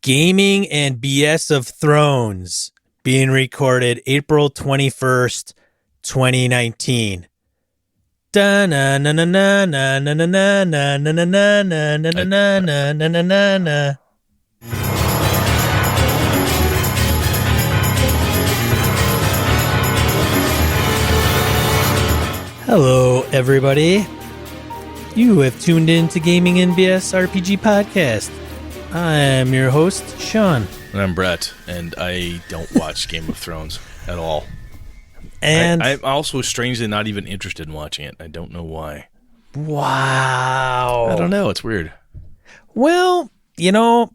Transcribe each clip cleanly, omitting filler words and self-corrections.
Gaming and BS of Thrones being recorded April 21st, 2019. Hello, everybody. You have tuned in to Gaming and BS RPG Podcast. I'm your host, Sean. And I'm Brett, and I don't watch Game of Thrones at all. And I'm also strangely not even interested in watching it. I don't know why. Wow. I don't know. It's weird. Well, you know,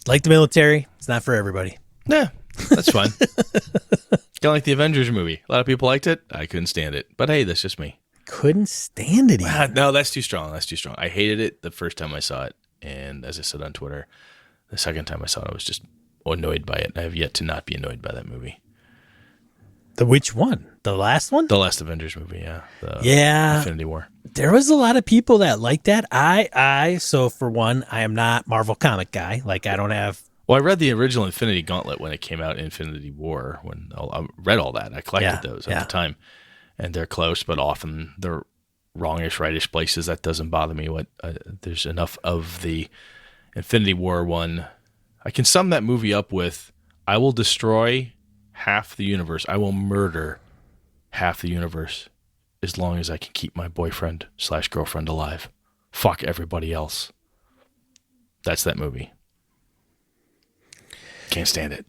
like the military, it's not for everybody. Yeah, that's fine. Kind of like the Avengers movie. A lot of people liked it. I couldn't stand it. But hey, that's just me. Couldn't stand it even. No, that's too strong. That's too strong. I hated it the first time I saw it. And as I said on Twitter, the second time I saw it, I was just annoyed by it. I have yet to not be annoyed by that movie. The which one? The last one? The last Avengers movie, yeah. Yeah. Infinity War. There was a lot of people that liked that. So for one, I am not Marvel comic guy. Like, I don't have... Well, I read the original Infinity Gauntlet when it came out, Infinity War. When I read all that. I collected those at the time. And they're close, but often they're wrongish, rightish places. That doesn't bother me. There's enough of the Infinity War one. I can sum that movie up with, I will destroy half the universe. I will murder half the universe as long as I can keep my boyfriend/girlfriend alive. Fuck everybody else. That's that movie. Can't stand it.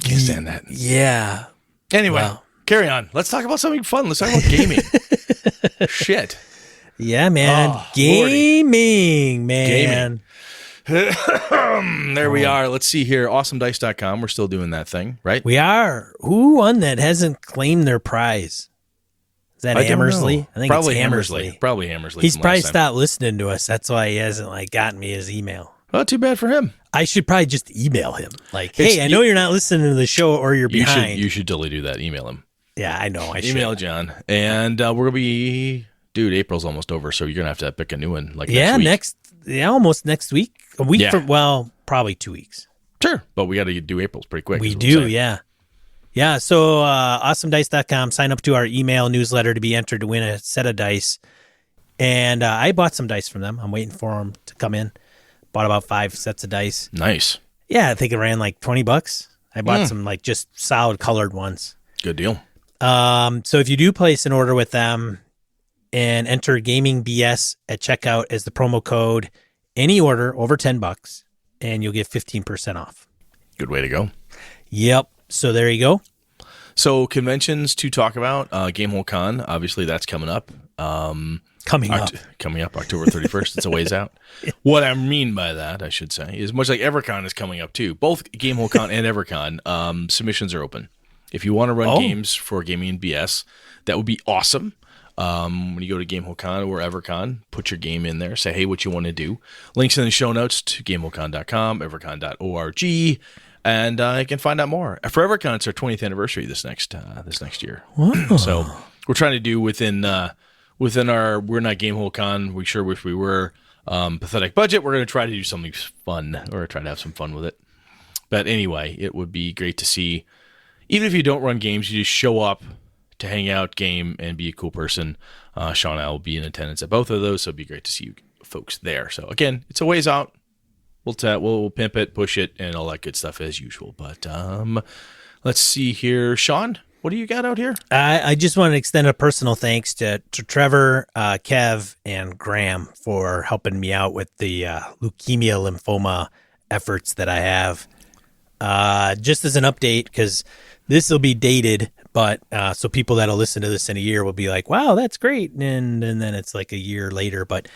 Can't stand that. Yeah. Anyway. Well, carry on. Let's talk about something fun. Let's talk about gaming. Shit. Yeah, man. Oh, Gaming, man. There we are. Let's see here. AwesomeDice.com. We're still doing that thing, right? We are. Who won that hasn't claimed their prize? Is that Hammersley? I think probably it's Hammersley. Probably Hammersley. He's probably stopped listening to us. That's why he hasn't gotten me his email. Oh, too bad for him. I should probably just email him. Hey, I know you're not listening to the show or you're behind. You should totally do that. Email him. Yeah, I know. I should. Email John. And we're going to be... Dude, April's almost over, so you're going to have to pick a new one next week. Almost next week. A week from, probably 2 weeks. Sure, but we got to do April's pretty quick. We do, yeah. Yeah, so awesomedice.com, sign up to our email newsletter to be entered to win a set of dice. And I bought some dice from them. I'm waiting for them to come in. Bought about 5 sets of dice. Nice. Yeah, I think it ran like $20. I bought some just solid colored ones. Good deal. So if you do place an order with them and enter Gaming BS at checkout as the promo code, any order over $10, and you'll get 15% off. Good way to go. Yep. So there you go. So conventions to talk about. Gamehole Con, obviously that's coming up. Coming up October 31st. It's a ways out. What I mean by that, I should say, is much like EverCon is coming up too. Both Gamehole Con and EverCon submissions are open. If you want to run games for Gaming and BS, that would be awesome. When you go to Gamehole Con or EverCon, put your game in there. Say, hey, what you want to do. Links in the show notes to gameholecon.com, evercon.org, and you can find out more. For EverCon, it's our 20th anniversary this next year. Wow. So we're trying to do within our We're Not Gamehole Con, we sure wish we were, pathetic budget. We're going to try to do something fun, or try to have some fun with it. But anyway, it would be great to see. Even if you don't run games, you just show up to hang out, game, and be a cool person. Sean and I will be in attendance at both of those, so it'd be great to see you folks there. So again, it's a ways out. We'll pimp it, push it, and all that good stuff as usual. But let's see here. Sean, what do you got out here? I just want to extend a personal thanks to Trevor, Kev, and Graham for helping me out with the leukemia lymphoma efforts that I have. Just as an update, because this will be dated, but so people that'll listen to this in a year will be like, wow, that's great. And then it's like a year later. But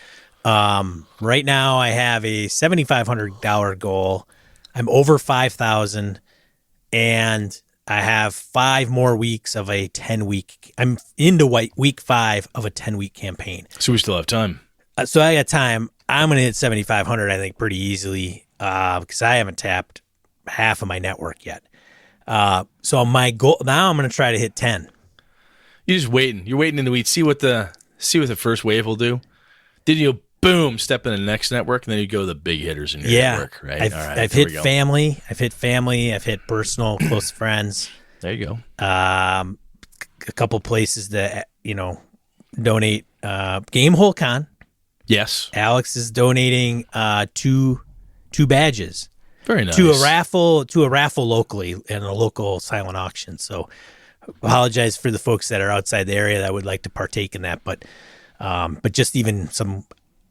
right now I have a $7,500 goal. I'm over 5,000, and I have 5 more weeks of a 10-week. I'm into week 5 of a 10-week campaign. So we still have time. So I got time. I'm going to hit 7,500, I think, pretty easily because I haven't tapped half of my network yet. So my goal now, I'm going to try to hit 10. You're just waiting. You're waiting in the weeds. See what the first wave will do. Then you'll boom, step in the next network, and then you go to the big hitters in your network, right? I've hit family. I've hit personal, close friends. There you go. A couple places that, donate. Gamehole Con. Yes. Alex is donating two badges. Very nice. To a raffle locally in a local silent auction. So apologize for the folks that are outside the area that would like to partake in that, but just even some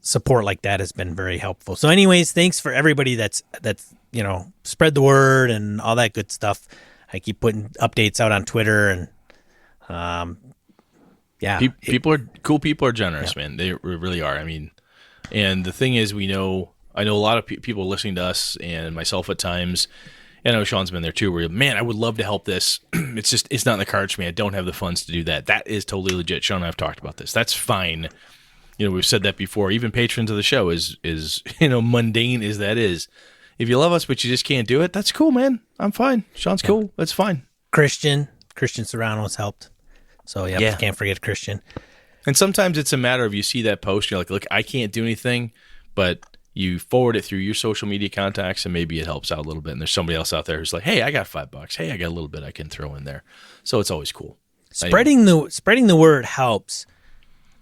support like that has been very helpful. So anyways, thanks for everybody that's spread the word and all that good stuff. I keep putting updates out on Twitter and people are generous, man. They really are. I mean, and the thing is, I know a lot of people listening to us and myself at times, and I know Sean's been there too, where, man, I would love to help this. It's not in the cards for me. I don't have the funds to do that. That is totally legit. Sean and I have talked about this. That's fine. We've said that before. Even patrons of the show is mundane as that is. If you love us, but you just can't do it, that's cool, man. I'm fine. Sean's cool. That's fine. Christian Serrano's helped. So, yeah, can't forget Christian. And sometimes it's a matter of you see that post, you're like, look, I can't do anything, but you forward it through your social media contacts, and maybe it helps out a little bit. And there's somebody else out there who's like, hey, I got $5. Hey, I got a little bit I can throw in there. So it's always cool. Spreading the word helps,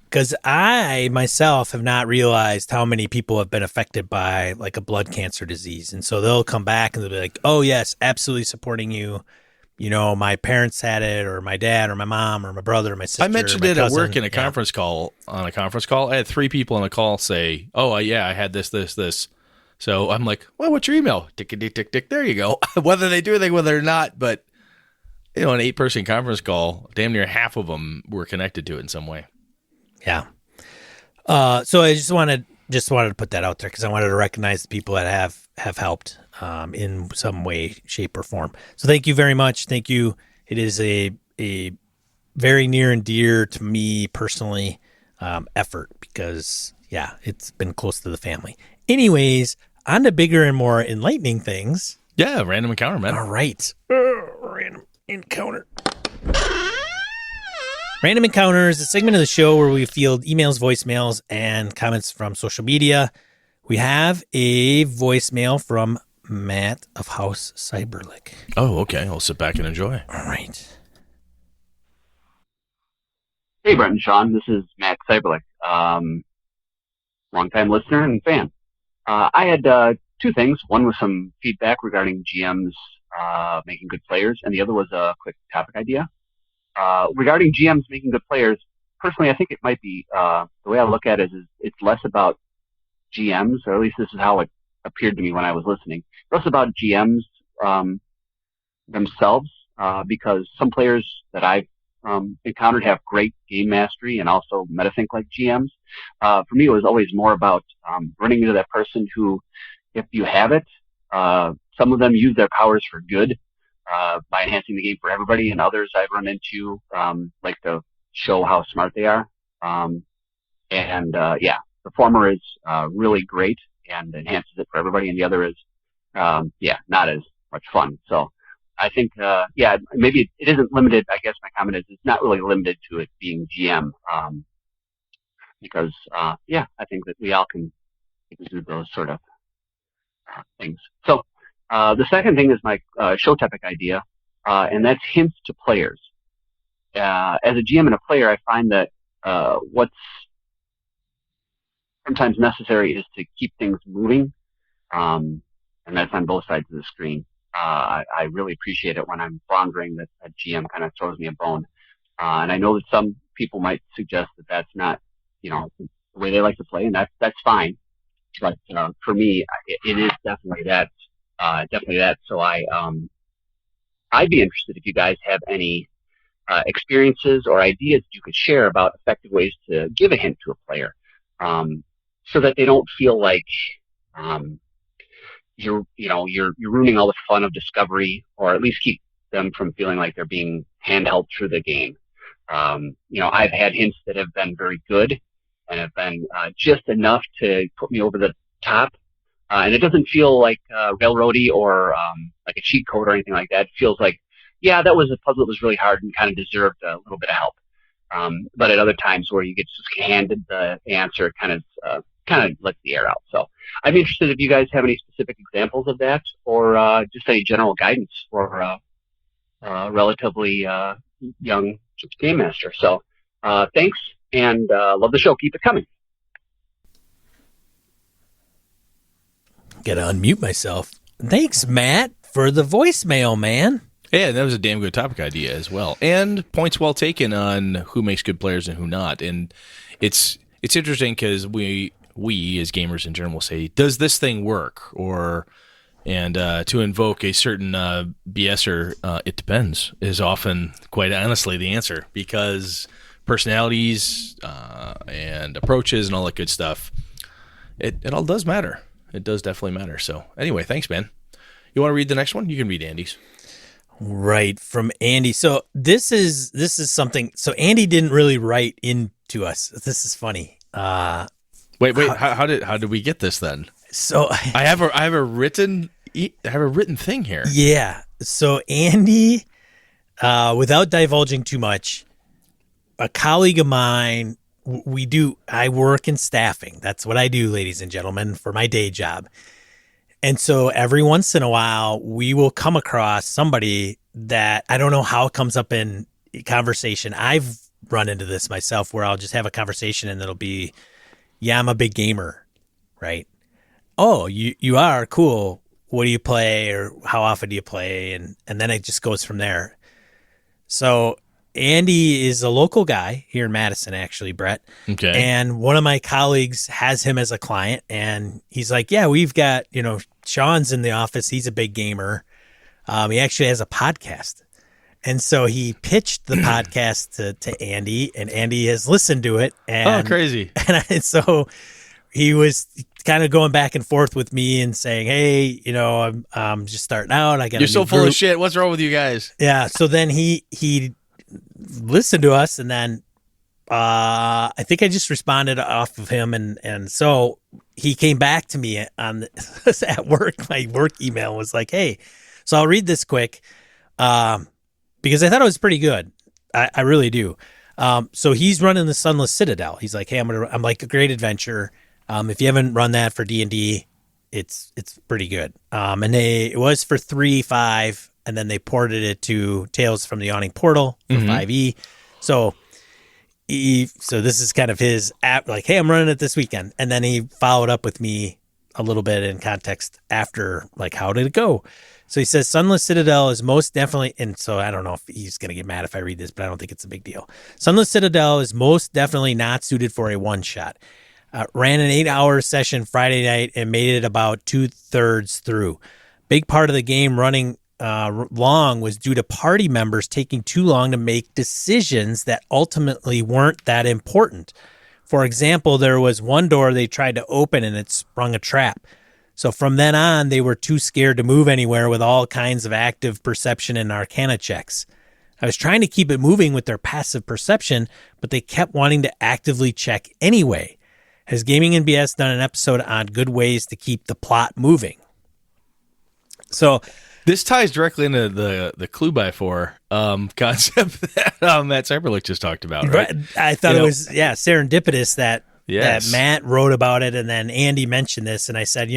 because I myself have not realized how many people have been affected by like a blood cancer disease. And so they'll come back and they'll be like, oh, yes, absolutely supporting you. My parents had it, or my dad, or my mom, or my brother, or my sister. I mentioned it at work in a conference call. On a conference call, I had 3 people on a call say, "Oh, yeah, I had this." So I'm like, "Well, what's your email?" Tick, tick, tick, tick. There you go. Whether they do anything, whether or not, but an 8-person conference call, damn near half of them were connected to it in some way. Yeah. So I just wanted to put that out there because I wanted to recognize the people that have helped in some way, shape, or form. So thank you very much. Thank you. It is a very near and dear to me personally effort because, it's been close to the family. Anyways, on to bigger and more enlightening things. Yeah, random encounter, man. All right. Random encounter. Random Encounter is a segment of the show where we field emails, voicemails, and comments from social media. We have a voicemail from Matt of House Cyberlick. Oh, okay. I'll sit back and enjoy. All right. Hey, Brent and Sean. This is Matt Cyberlick, longtime listener and fan. I had 2 things. One was some feedback regarding GMs making good players, and the other was a quick topic idea. Regarding GMs making good players, personally, I think it might be, the way I look at it is it's less about GMs, or at least this is how it appeared to me when I was listening. Less about GMs, themselves, because some players that I've, encountered have great game mastery and also meta-think like GMs. For me, it was always more about, running into that person who, if you have it, some of them use their powers for good. By enhancing the game for everybody, and others I've run into, like to show how smart they are. The former is, really great and enhances it for everybody, and the other is, not as much fun. So I think, maybe it isn't limited. I guess my comment is it's not really limited to it being GM, because, I think that we all can do those sort of things. So, the second thing is my show topic idea, and that's hints to players. As a GM and a player, I find that what's sometimes necessary is to keep things moving, and that's on both sides of the screen. I really appreciate it when I'm floundering that a GM kind of throws me a bone, and I know that some people might suggest that that's not, the way they like to play, and that's fine. But for me, it is definitely that. So I'd be interested if you guys have any experiences or ideas you could share about effective ways to give a hint to a player, so that they don't feel like you're ruining all the fun of discovery, or at least keep them from feeling like they're being handheld through the game. I've had hints that have been very good and have been just enough to put me over the top. And it doesn't feel like railroady or like a cheat code or anything like that. It feels like, that was a puzzle that was really hard and kind of deserved a little bit of help. But at other times where you get just handed the answer, it kind of kind of lets the air out. So I'm interested if you guys have any specific examples of that, or just any general guidance for relatively young game master. So thanks, and love the show. Keep it coming. Gotta unmute myself. Thanks, Matt, for the voicemail, man. Yeah, that was a damn good topic idea as well, and points well taken on who makes good players and who not. And it's interesting because we as gamers in general will say, "Does this thing work?" And to invoke a certain BSer, it depends, is often quite honestly the answer, because personalities and approaches and all that good stuff, it all does matter. It does definitely matter. So anyway, thanks, man. You want to read the next one? You can read Andy's. Right, from Andy. So this is something. So Andy didn't really write into us. This is funny. Wait. How did we get this then? So I have a written thing here. Yeah. So Andy, without divulging too much, a colleague of mine. I work in staffing. That's what I do, ladies and gentlemen, for my day job. And so every once in a while, we will come across somebody that I don't know how it comes up in conversation. I've run into this myself where I'll just have a conversation and it'll be, yeah, I'm a big gamer, right? Oh, you are? Cool. What do you play, or how often do you play? And then it just goes from there. So Andy is a local guy here in Madison, actually, Brett. Okay. And one of my colleagues has him as a client, and he's like, yeah, we've got, Sean's in the office. He's a big gamer. He actually has a podcast. And so he pitched the podcast to Andy, and Andy has listened to it. And, crazy. And so he was kind of going back and forth with me and saying, hey, I'm just starting out. You're so full of shit. What's wrong with you guys? Yeah. So then he listened to us, and then I think I just responded off of him, and so he came back to me on at work. My work email was like, hey, so I'll read this quick because I thought it was pretty good. I really do. So he's running the Sunless Citadel. He's like, hey, I'm like a great adventure. If you haven't run that for D&D, it's pretty good. And it was for 3.5. And then they ported it to Tales from the Yawning Portal for 5e. So this is kind of his app, like, hey, I'm running it this weekend. And then he followed up with me a little bit in context after, like, how did it go? So he says, Sunless Citadel is most definitely, and so I don't know if he's going to get mad if I read this, but I don't think it's a big deal. Sunless Citadel is most definitely not suited for a one-shot. Ran an 8-hour session Friday night and made it about 2/3 through. Big part of the game running long was due to party members taking too long to make decisions that ultimately weren't that important. For example, there was one door they tried to open and it sprung a trap. So from then on, they were too scared to move anywhere with all kinds of active perception and arcana checks. I was trying to keep it moving with their passive perception, but they kept wanting to actively check anyway. Has Gaming and BS done an episode on good ways to keep the plot moving? So this ties directly into the clue by four concept that Matt Cyberlick just talked about, right? I thought it was serendipitous that Matt wrote about it, and then Andy mentioned this, and I said,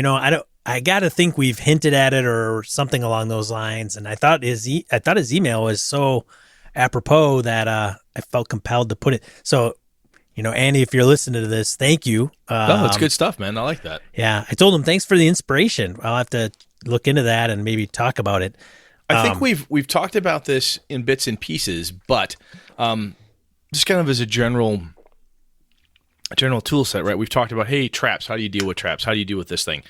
I got to think we've hinted at it or something along those lines. And I thought his email was so apropos that I felt compelled to put it. So, Andy, if you're listening to this, thank you. It's good stuff, man. I like that. Yeah, I told him thanks for the inspiration. I'll have to look into that and maybe talk about it. I think we've talked about this in bits and pieces, but just kind of as a general tool set, right? We've talked about, hey, traps. How do you deal with traps? How do you deal with this thing?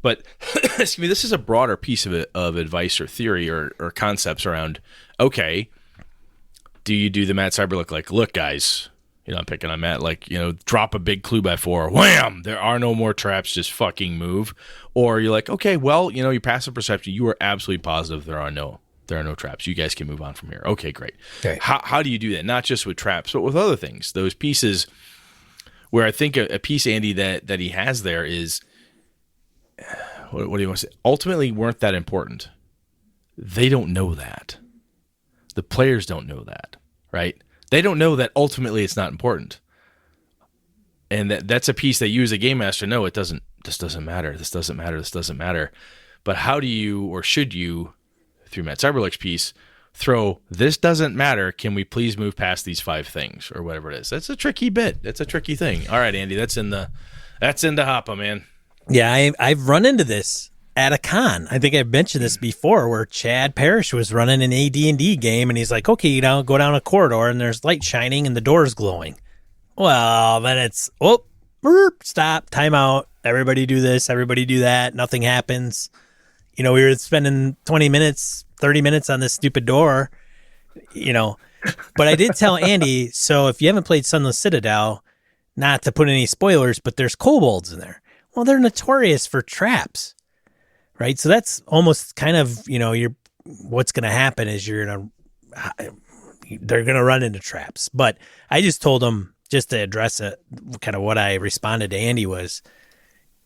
But excuse me, this is a broader piece of advice or theory or concepts around, okay, do you do the Matt Cyberlick, like, look, guys, I'm picking on Matt, like, drop a big clue by four, wham, there are no more traps, just fucking move. Or you're like, okay, well, your passive perception, you are absolutely positive there are no traps. You guys can move on from here. Okay, great. Okay. How do you do that? Not just with traps, but with other things. Those pieces where I think a piece, Andy, that he has there is, what do you want to say? Ultimately weren't that important. They don't know that. The players don't know that, right? They don't know that ultimately it's not important. And that's a piece that you as a game master know it doesn't. This doesn't matter. This doesn't matter. This doesn't matter. But how do you, or should you, through Matt Cyberlick's piece, throw this doesn't matter? Can we please move past these 5 things or whatever it is? That's a tricky bit. That's a tricky thing. All right, Andy, that's into Hoppa, man. Yeah, I've run into this at a con. I think I've mentioned this before, where Chad Parrish was running an AD&D game, and he's like, okay, you know, go down a corridor, and there's light shining, and the door's glowing. Well, then it's, stop, time out. Everybody do this, everybody do that. Nothing happens. You know, we were spending 20 minutes, 30 minutes on this stupid door, you know. But I did tell Andy, so if you haven't played Sunless Citadel, not to put any spoilers, but there's kobolds in there. Well, they're notorious for traps, right? So that's almost kind of, you know, what's going to happen is they're going to run into traps. But I just told them, just to address it, kind of what I responded to Andy was,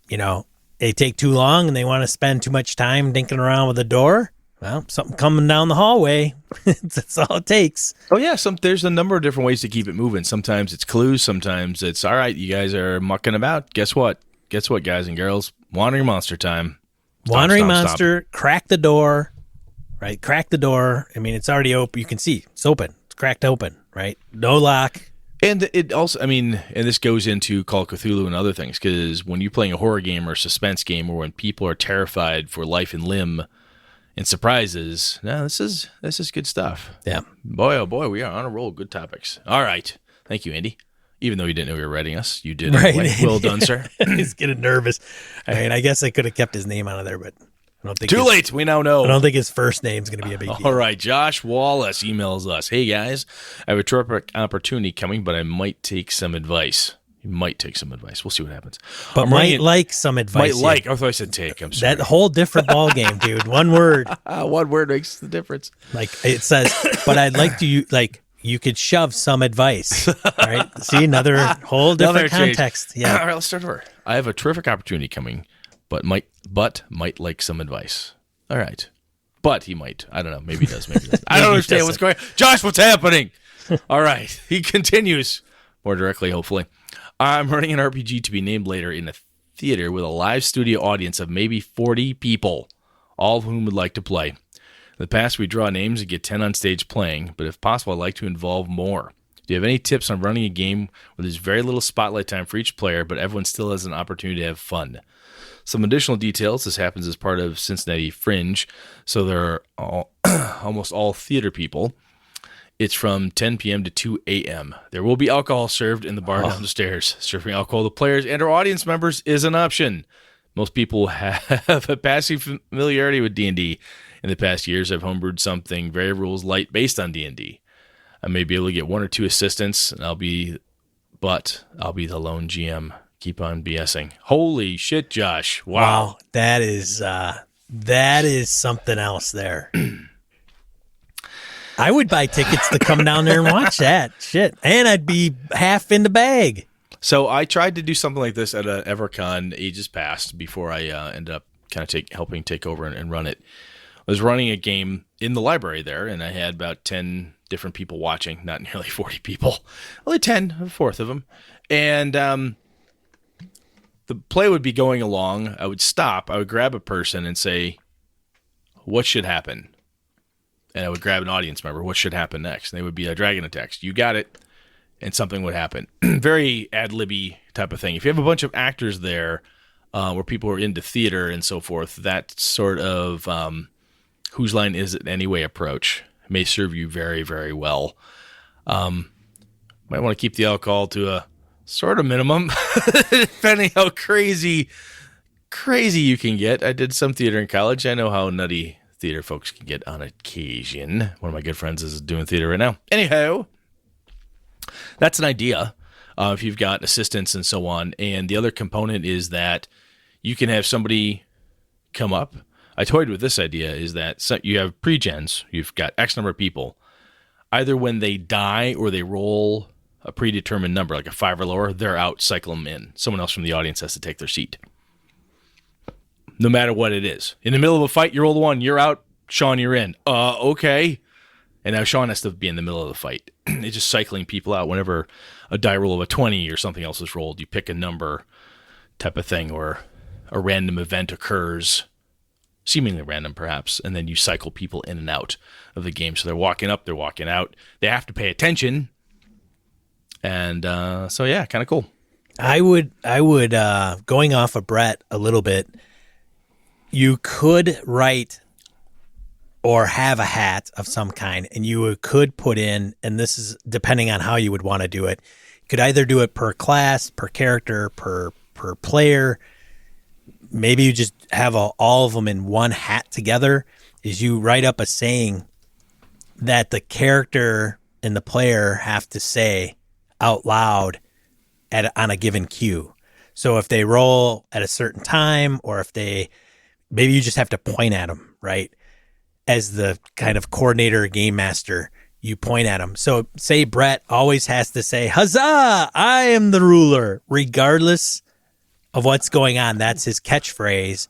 you know, they take too long and they want to spend too much time dinking around with the door. Well, something coming down the hallway. That's all it takes. Oh, yeah. There's a number of different ways to keep it moving. Sometimes it's clues. Sometimes it's, all right, you guys are mucking about. Guess what? Guess what, guys and girls? Wandering monster time. Wandering monster, crack the door, right? Crack the door. I mean, it's already open. You can see it's open. It's cracked open, right? No lock. And it also, I mean, and this goes into Call of Cthulhu and other things, because when you're playing a horror game or a suspense game, or when people are terrified for life and limb and surprises, no, this is good stuff. Yeah. Boy, oh boy, we are on a roll. Good topics. All right. Thank you, Andy. Even though you didn't know you were writing us, you did. Right. Anyway. Well done, sir. He's getting nervous. I mean, I guess I could have kept his name out of there, but I don't think Too late. We now know. I don't think his first name's going to be a big deal. All right. Josh Wallace emails us. Hey, guys, I have a terrific opportunity coming, but I might take some advice. You might take some advice. We'll see what happens. But like some advice. I thought I said take. I'm sorry. That whole different ball game, dude. One word. One word makes the difference. Like it says, but I'd like to, like, you could shove some advice, right? See, another whole different context. Change. Yeah. All right, let's start over. I have a terrific opportunity coming, but might like some advice. All right. But he might. I don't know. Maybe he does. Maybe he doesn't. I don't understand what's going on. Josh, what's happening? All right. He continues more directly, hopefully. I'm running an RPG to be named later in a theater with a live studio audience of maybe 40 people, all of whom would like to play. In the past, we draw names and get 10 on stage playing, but if possible, I'd like to involve more. Do you have any tips on running a game where there's very little spotlight time for each player, but everyone still has an opportunity to have fun? Some additional details. This happens as part of Cincinnati Fringe, so they're almost all theater people. It's from 10 p.m. to 2 a.m. There will be alcohol served in the bar down the stairs. Serving alcohol to players and our audience members is an option. Most people have a passive familiarity with D&D. In the past years, I've homebrewed something very rules light based on D&D. I may be able to get 1 or 2 assistants, and I'll be the lone GM. Keep on BSing. Holy shit, Josh! Wow. That is something else there. I would buy tickets to come down there and watch that shit, and I'd be half in the bag. So I tried to do something like this at a EverCon ages past before I ended up kind of helping take over and run it. I was running a game in the library there, and I had about 10 different people watching, not nearly 40 people. Only 10, a fourth of them. And the play would be going along. I would stop. I would grab a person and say, what should happen? And I would grab an audience member. What should happen next? And they would be a dragon attacks. You got it. And something would happen. Very ad-libby type of thing. If you have a bunch of actors there where people are into theater and so forth, that sort of whose line is it anyway approach may serve you very, very well. Might want to keep the alcohol to a sort of minimum, depending how crazy you can get. I did some theater in college. I know how nutty theater folks can get on occasion. One of my good friends is doing theater right now. Anyhow, that's an idea if you've got assistants and so on. And the other component is that you can have somebody come up. I toyed with this idea is that you have pre-gens. You've got X number of people. Either when they die or they roll a predetermined number, like a 5 or lower, they're out, cycle them in. Someone else from the audience has to take their seat. No matter what it is. In the middle of a fight, you roll the 1, you're out. Sean, you're in. Okay. And now Sean has to be in the middle of the fight. It's just cycling people out whenever a die roll of a 20 or something else is rolled. You pick a number type of thing, or a random event occurs, seemingly random perhaps, and then you cycle people in and out of the game. So they're walking up, they're walking out. They have to pay attention. And so, yeah, kind of cool. I would, going off of Brett a little bit, you could write or have a hat of some kind, and you could put in, and this is depending on how you would want to do it. You could either do it per class, per character, per player. Maybe you just have all of them in one hat together. Is you write up a saying that the character and the player have to say out loud on a given cue. So if they roll at a certain time, or if maybe you just have to point at them, right? As the kind of coordinator, game master, you point at them. So say Brett always has to say, "Huzzah, I am the ruler," regardless of what's going on. That's his catchphrase.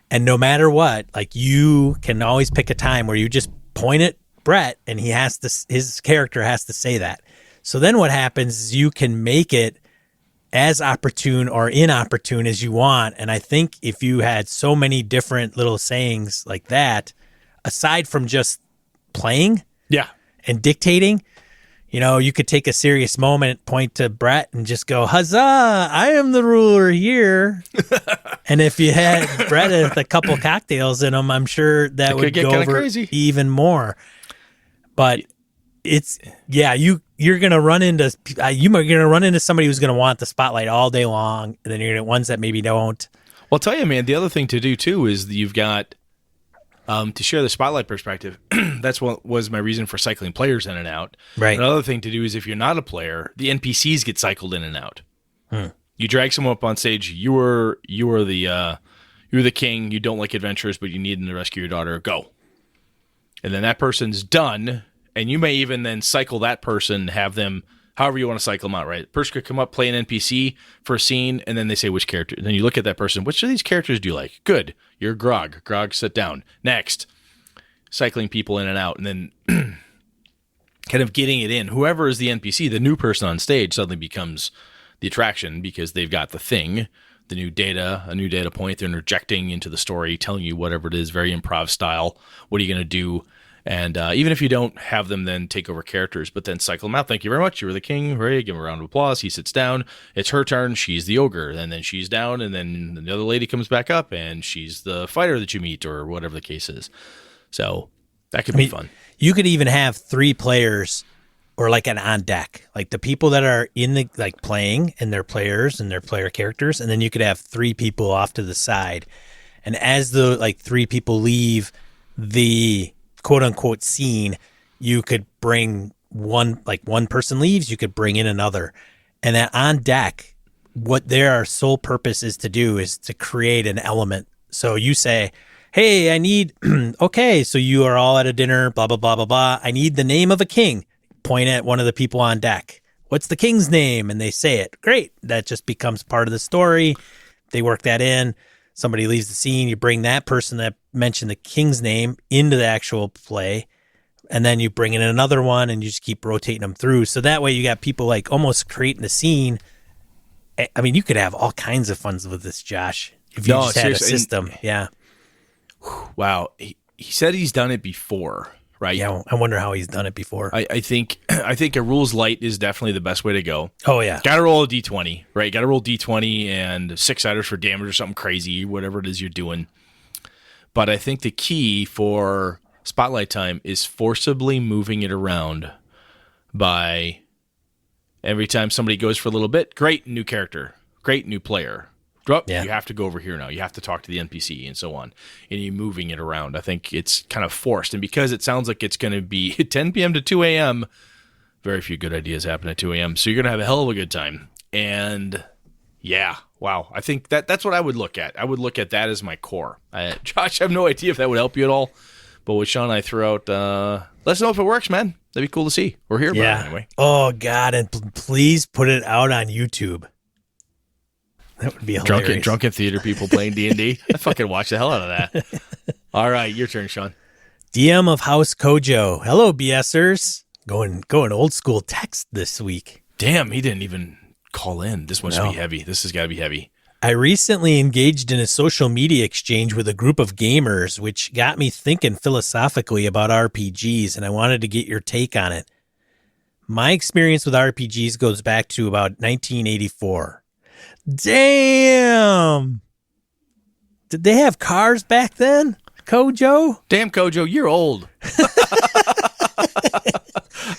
And no matter what, like, you can always pick a time where you just point at Brett and his character has to say that. So then what happens is you can make it as opportune or inopportune as you want. And I think if you had so many different little sayings like that, aside from just playing and dictating, you could take a serious moment, point to Brett and just go, "Huzzah, I am the ruler here." And if you had Brett with a couple cocktails in him, I'm sure that would go over crazy. Even more. But you're going to run into somebody who's going to want the spotlight all day long. And then you're going to ones that maybe don't. Well, I'll tell you, man, the other thing to do too is you've got to share the spotlight perspective. That's what was my reason for cycling players in and out. Right. Another thing to do is if you're not a player, the NPCs get cycled in and out. You drag someone up on stage. You were the king. You don't like adventures, but you need to rescue your daughter. Go. And then that person's done, and you may even then cycle that person, have them, however you want to cycle them out, right? The person could come up, play an NPC for a scene, and then they say which character. And then you look at that person. Which of these characters do you like? Good. You're Grog. Grog, sit down. Next. Cycling people in and out, and then kind of getting it in. Whoever is the NPC, the new person on stage suddenly becomes the attraction because they've got the thing, a new data point. They're interjecting into the story, telling you whatever it is, very improv style. What are you going to do? And even if you don't have them then take over characters, but then cycle them out. "Thank you very much. You were the king." Hooray. Give him a round of applause. He sits down. It's her turn. She's the ogre. And then she's down. And then the other lady comes back up and she's the fighter that you meet, or whatever the case is. So that could be fun. You could even have 3 players, or like an on deck, like the people that are in the, like, playing, and their players and their player characters. And then you could have 3 people off to the side. And as the 3 people leave the quote unquote scene, you could bring one person leaves, you could bring in another. And that on deck, what their sole purpose is to do is to create an element. So you say, "Hey, I need," okay, so you are all at a dinner, blah, blah, blah, blah, blah. "I need the name of a king." Point at one of the people on deck. "What's the king's name?" And they say it. Great. That just becomes part of the story. They work that in. Somebody leaves the scene. You bring that person that mentioned the king's name into the actual play. And then you bring in another one, and you just keep rotating them through. So that way you got people like almost creating the scene. I mean, you could have all kinds of fun with this, Josh, if you just had a system. Yeah. Wow. He said he's done it before, right? Yeah. I wonder how he's done it before. I think a rules light is definitely the best way to go. Oh, yeah. Got to roll a D20, right? Got to roll D20 and 6-siders for damage or something crazy, whatever it is you're doing. But I think the key for spotlight time is forcibly moving it around by every time somebody goes for a little bit, great, new character, great, new player. Oh, yeah. You have to go over here now. You have to talk to the NPC and so on. And you're moving it around. I think it's kind of forced. And because it sounds like it's going to be 10 p.m. to 2 a.m., very few good ideas happen at 2 a.m. So you're going to have a hell of a good time. And yeah, wow. I think that's what I would look at. I would look at that as my core. Josh, I have no idea if that would help you at all. But what Sean and I threw out, let us know if it works, man. That'd be cool to see or hear about it anyway. Oh, God. And please put it out on YouTube. That would be hilarious. Drunken theater people playing D&D. I fucking watch the hell out of that. All right, your turn, Sean. DM of House Kojo. Hello, BSers. Going old school text this week. Damn, he didn't even call in. This must No. be heavy. This has got to be heavy. I recently engaged in a social media exchange with a group of gamers, which got me thinking philosophically about RPGs, and I wanted to get your take on it. My experience with RPGs goes back to about 1984. Damn! Did they have cars back then, Kojo? Damn, Kojo, you're old.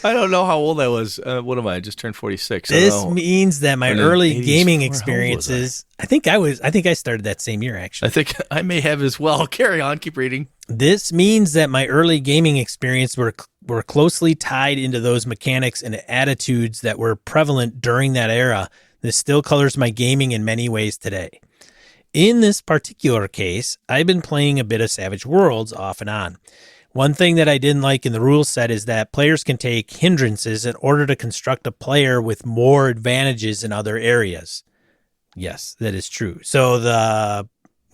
I don't know how old I was. What am I? I just turned 46. This means that my And in early 84, gaming how old was I? experiences, I think I started that same year, actually. I think I may have as well. Carry on. Keep reading. This means that my early gaming experience were closely tied into those mechanics and attitudes that were prevalent during that era. This still colors my gaming in many ways today. In this particular case, I've been playing a bit of Savage Worlds off and on. One thing that I didn't like in the rule set is that players can take hindrances in order to construct a player with more advantages in other areas. Yes, that is true. So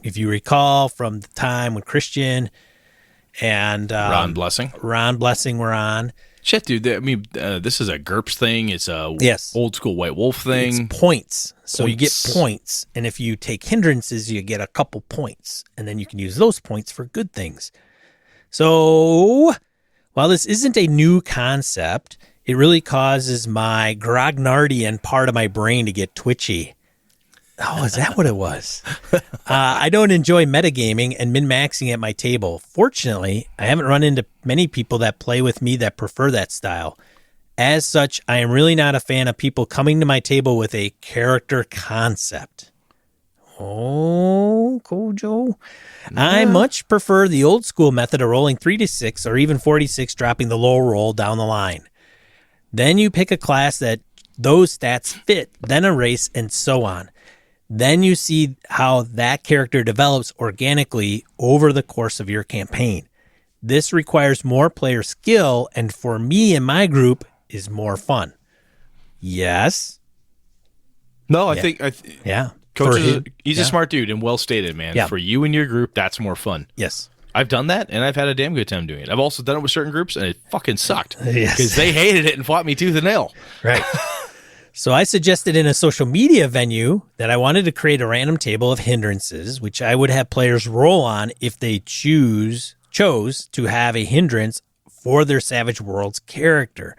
if you recall from the time when Christian and Ron Blessing. were on. Shit, dude. This is a GURPS thing. It's a Yes. old school White Wolf thing. It's points. So you get Points. points. And if you take hindrances, you get a couple points. And then you can use those points for good things. So while this isn't a new concept, it really causes my Grognardian part of my brain to get twitchy. Oh, is that what it was? I don't enjoy metagaming and min-maxing at my table. Fortunately, I haven't run into many people that play with me that prefer that style. As such, I am really not a fan of people coming to my table with a character concept. Oh, Kojo. I much prefer the old school method of rolling 3d6 or even 46, dropping the low roll down the line. Then you pick a class that those stats fit, then a race, and so on. Then you see how that character develops organically over the course of your campaign. This requires more player skill, and for me and my group, is more fun. Yes. No, I Yeah. think Yeah. Coach For is him- he's yeah. a smart dude and well stated, man. Yeah. For you and your group, that's more fun. Yes. I've done that, and I've had a damn good time doing it. I've also done it with certain groups, and it fucking sucked Yes. because they hated it and fought me tooth and nail. Right. So I suggested in a social media venue that I wanted to create a random table of hindrances, which I would have players roll on if they chose to have a hindrance for their Savage Worlds character.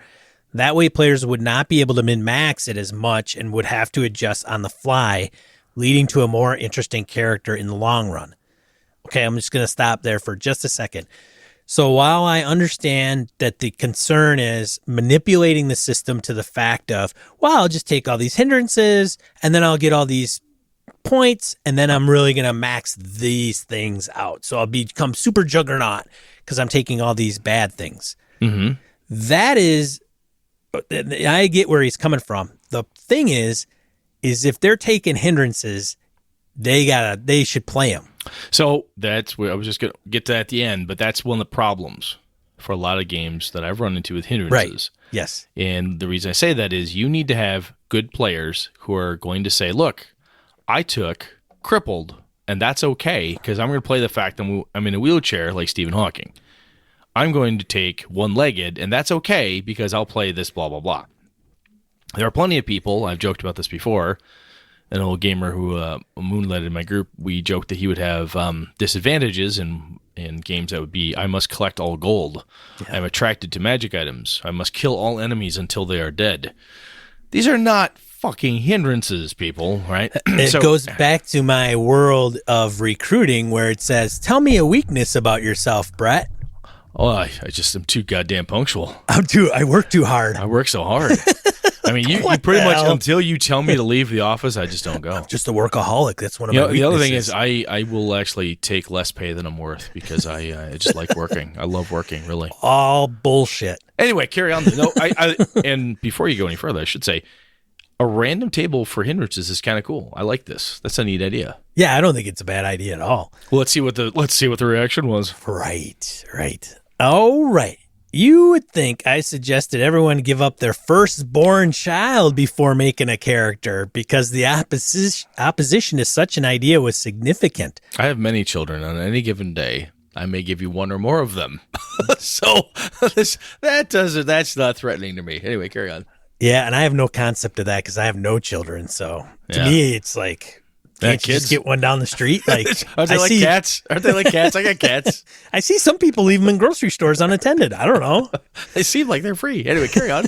That way players would not be able to min-max it as much and would have to adjust on the fly, leading to a more interesting character in the long run. Okay, I'm just going to stop there for just a second. So while I understand that the concern is manipulating the system to the fact of, well, I'll just take all these hindrances and then I'll get all these points and then I'm really going to max these things out. So I'll become super juggernaut because I'm taking all these bad things. Mm-hmm. That is, I get where he's coming from. The thing is if they're taking hindrances, they should play them. So that's where I was just going to get to that at the end, but that's one of the problems for a lot of games that I've run into with hindrances. Yes. And the reason I say that is you need to have good players who are going to say, look, I took crippled, and that's okay because I'm going to play the fact that I'm in a wheelchair like Stephen Hawking. I'm going to take one-legged, and that's okay because I'll play this blah, blah, blah. There are plenty of people, I've joked about this before, an old gamer who moonlighted in my group, we joked that he would have disadvantages in games that would be, I must collect all gold. Yeah. I'm attracted to magic items. I must kill all enemies until they are dead. These are not fucking hindrances, people, right? It goes back to my world of recruiting where it says, tell me a weakness about yourself, Brett. Oh, I just am too goddamn punctual. I work too hard. I work so hard. I mean, you pretty much, until you tell me to leave the office, I just don't go. I'm just a workaholic. That's one of my weaknesses. The other thing is I will actually take less pay than I'm worth because I just like working. I love working, really. All bullshit. Anyway, carry on. No, and before you go any further, I should say, a random table for hindrances is kind of cool. I like this. That's a neat idea. Yeah, I don't think it's a bad idea at all. Well, let's see what the reaction was. Right. All right. You would think I suggested everyone give up their firstborn child before making a character because the opposition to such an idea was significant. I have many children. On any given day, I may give you one or more of them. So that's not threatening to me. Anyway, carry on. Yeah, and I have no concept of that because I have no children. So to Yeah. me, it's like, Yeah, can't you just kids. get one down the street? Like, Are they like cats? Aren't they like cats? I got cats. I see some people leave them in grocery stores unattended. I don't know. They seem like they're free. Anyway, carry on.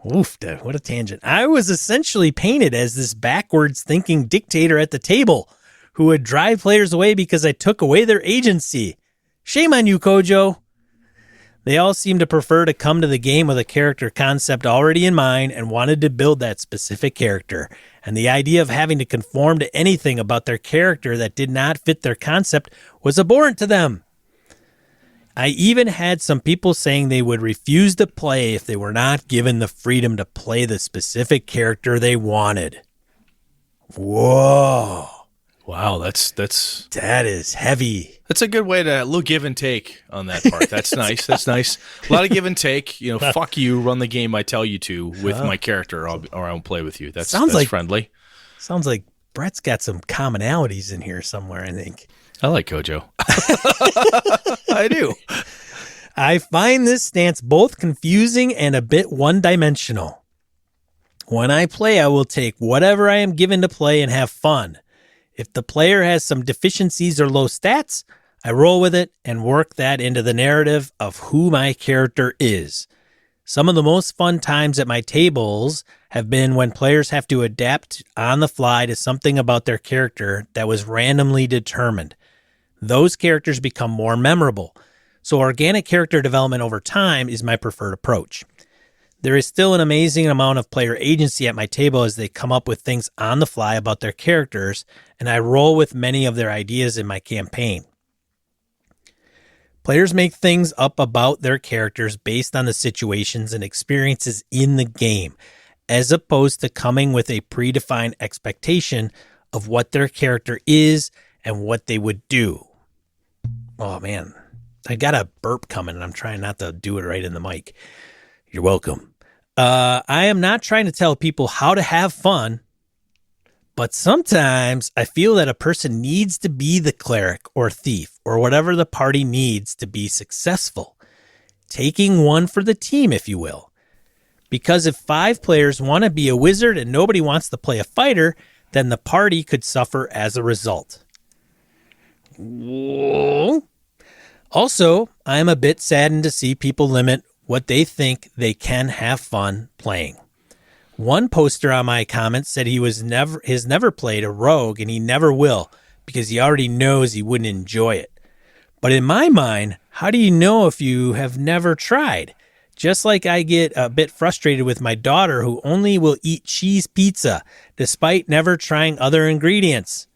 What a tangent. I was essentially painted as this backwards thinking dictator at the table who would drive players away because I took away their agency. Shame on you, Kojo. They all seemed to prefer to come to the game with a character concept already in mind and wanted to build that specific character. And the idea of having to conform to anything about their character that did not fit their concept was abhorrent to them. I even had some people saying they would refuse to play if they were not given the freedom to play the specific character they wanted. Whoa. Wow, that is heavy. That's a good way to little give and take on that part. That's nice. That's nice. A lot of give and take. You know, fuck you, run the game I tell you to with my character, or I won't play with you. That's like friendly. Sounds like Brett's got some commonalities in here somewhere, I think. I like Kojo. I do. I find this stance both confusing and a bit one-dimensional. When I play, I will take whatever I am given to play and have fun. If the player has some deficiencies or low stats, I roll with it and work that into the narrative of who my character is. Some of the most fun times at my tables have been when players have to adapt on the fly to something about their character that was randomly determined. Those characters become more memorable. So organic character development over time is my preferred approach. There is still an amazing amount of player agency at my table as they come up with things on the fly about their characters, and I roll with many of their ideas in my campaign. Players make things up about their characters based on the situations and experiences in the game, as opposed to coming with a predefined expectation of what their character is and what they would do. Oh man, I got a burp coming and I'm trying not to do it right in the mic. You're welcome. I am not trying to tell people how to have fun, but sometimes I feel that a person needs to be the cleric or thief or whatever the party needs to be successful. Taking one for the team, if you will. Because if 5 players want to be a wizard and nobody wants to play a fighter, then the party could suffer as a result. Whoa. Also, I am a bit saddened to see people limit what they think they can have fun playing. One poster on my comments said he has never played a rogue and he never will because he already knows he wouldn't enjoy it. But in my mind, how do you know if you have never tried? Just like I get a bit frustrated with my daughter who only will eat cheese pizza despite never trying other ingredients.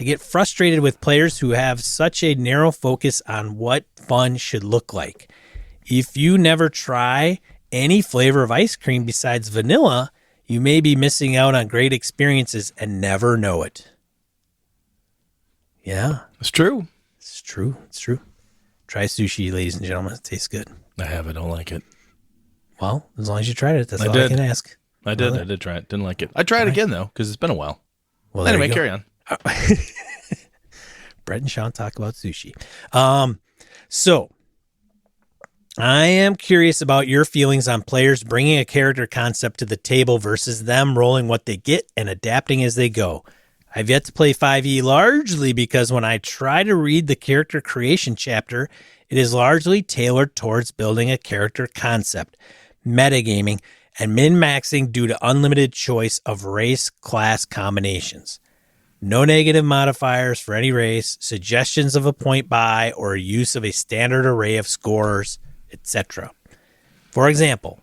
I get frustrated with players who have such a narrow focus on what fun should look like. If you never try any flavor of ice cream besides vanilla, you may be missing out on great experiences and never know it. Yeah. It's true. It's true. It's true. Try sushi, ladies and gentlemen. It tastes good. I don't like it. Well, as long as you tried it, that's all I can ask. I did try it. Didn't like it. I'd try it again, though, because it's been a while. Well, anyway, carry on. Brett and Sean talk about sushi. So I am curious about your feelings on players bringing a character concept to the table versus them rolling what they get and adapting as they go. I've yet to play 5e largely because when I try to read the character creation chapter, it is largely tailored towards building a character concept, metagaming, and min-maxing due to unlimited choice of race class combinations. No negative modifiers for any race, suggestions of a point buy, or use of a standard array of scores, etc. For example,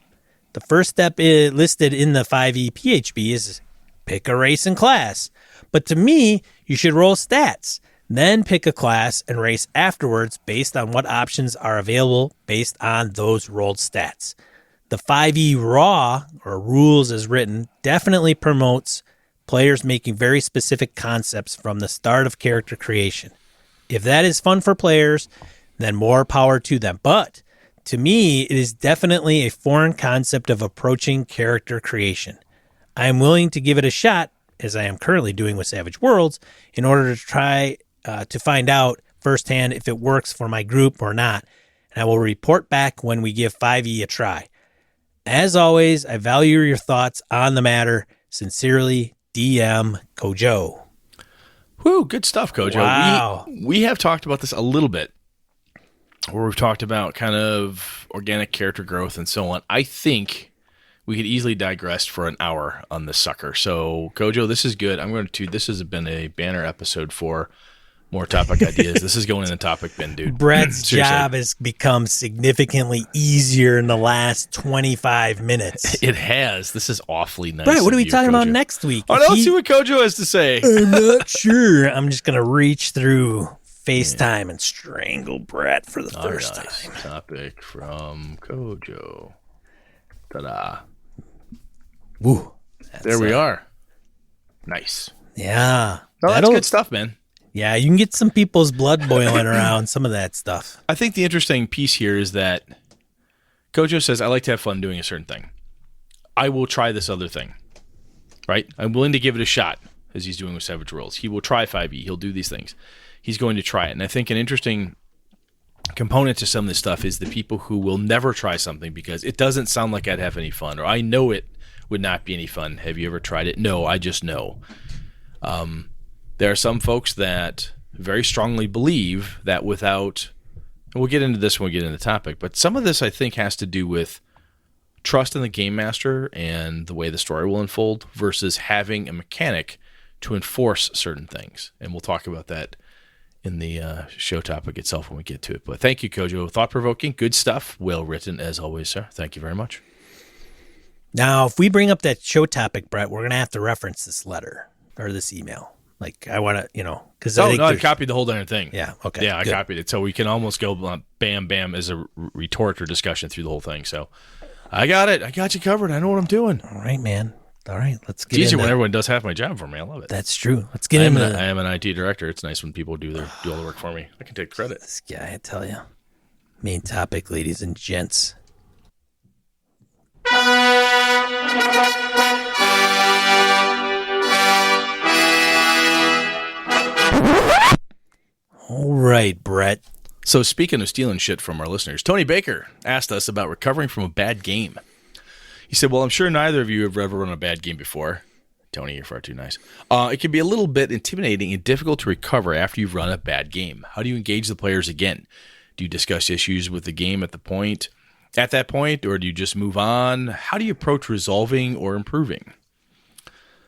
the first step listed in the 5e PHB is pick a race and class. But to me, you should roll stats, then pick a class and race afterwards based on what options are available based on those rolled stats. The 5e raw, or rules as written, definitely promotes players making very specific concepts from the start of character creation. If that is fun for players, then more power to them. But to me, it is definitely a foreign concept of approaching character creation. I am willing to give it a shot, as I am currently doing with Savage Worlds, in order to try to find out firsthand if it works for my group or not. And I will report back when we give 5e a try. As always, I value your thoughts on the matter. Sincerely, DM Kojo. Whew, good stuff, Kojo. Wow. We have talked about this a little bit, where we've talked about kind of organic character growth and so on. I think we could easily digress for an hour on this sucker. So, Kojo, this is good. This has been a banner episode for more topic ideas. This is going in the topic bin, dude. Brett's job has become significantly easier in the last 25 minutes. It has. This is awfully nice. Brett, what are we talking about Kojo. next week? Oh, let's see what Kojo has to say. I'm not sure. I'm just going to reach through FaceTime and strangle Brett for the first time. Topic from Kojo. Ta-da. Woo. There we are. Nice. Yeah. No, that's good stuff, man. Yeah, you can get some people's blood boiling around some of that stuff. I think the interesting piece here is that Kojo says, I like to have fun doing a certain thing. I will try this other thing, right? I'm willing to give it a shot, as he's doing with Savage Worlds. He will try 5e. He'll do these things. He's going to try it. And I think an interesting component to some of this stuff is the people who will never try something because it doesn't sound like I'd have any fun, or I know it would not be any fun. Have you ever tried it? No, I just know. There are some folks that very strongly believe that without, and we'll get into this when we get into the topic, but some of this I think has to do with trust in the game master and the way the story will unfold versus having a mechanic to enforce certain things. And we'll talk about that in the show topic itself when we get to it. But thank you, Kojo. Thought-provoking, good stuff. Well written, as always, sir. Thank you very much. Now, if we bring up that show topic, Brett, we're going to have to reference this letter or this email. Like, I want to, because I copied the whole darn thing. Yeah, okay. Yeah, I copied it. So we can almost go bam, bam as a retort or discussion through the whole thing. So I got it. I got you covered. I know what I'm doing. All right, man. All right, let's get It's easier when everyone does half my job for me. I love it. That's true. Let's get into I am an IT director. It's nice when people do all the work for me. I can take credit. This guy, I tell you. Main topic, ladies and gents. All right, Brett. So speaking of stealing shit from our listeners, Tony Baker asked us about recovering from a bad game. He said, well, I'm sure neither of you have ever run a bad game before. Tony, you're far too nice. It can be a little bit intimidating and difficult to recover after you've run a bad game. How do you engage the players again? Do you discuss issues with the game at that point, or do you just move on? How do you approach resolving or improving?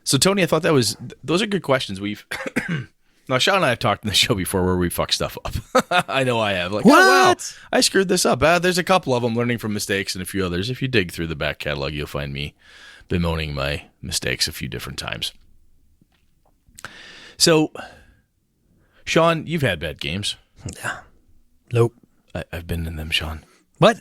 So, Tony, I thought those are good questions. Now, Sean and I have talked in the show before where we fuck stuff up. I know I have. Like, what? Oh, wow, I screwed this up. There's a couple of them, learning from mistakes, and a few others. If you dig through the back catalog, you'll find me bemoaning my mistakes a few different times. So, Sean, you've had bad games. Yeah. Nope. I've been in them, Sean. What?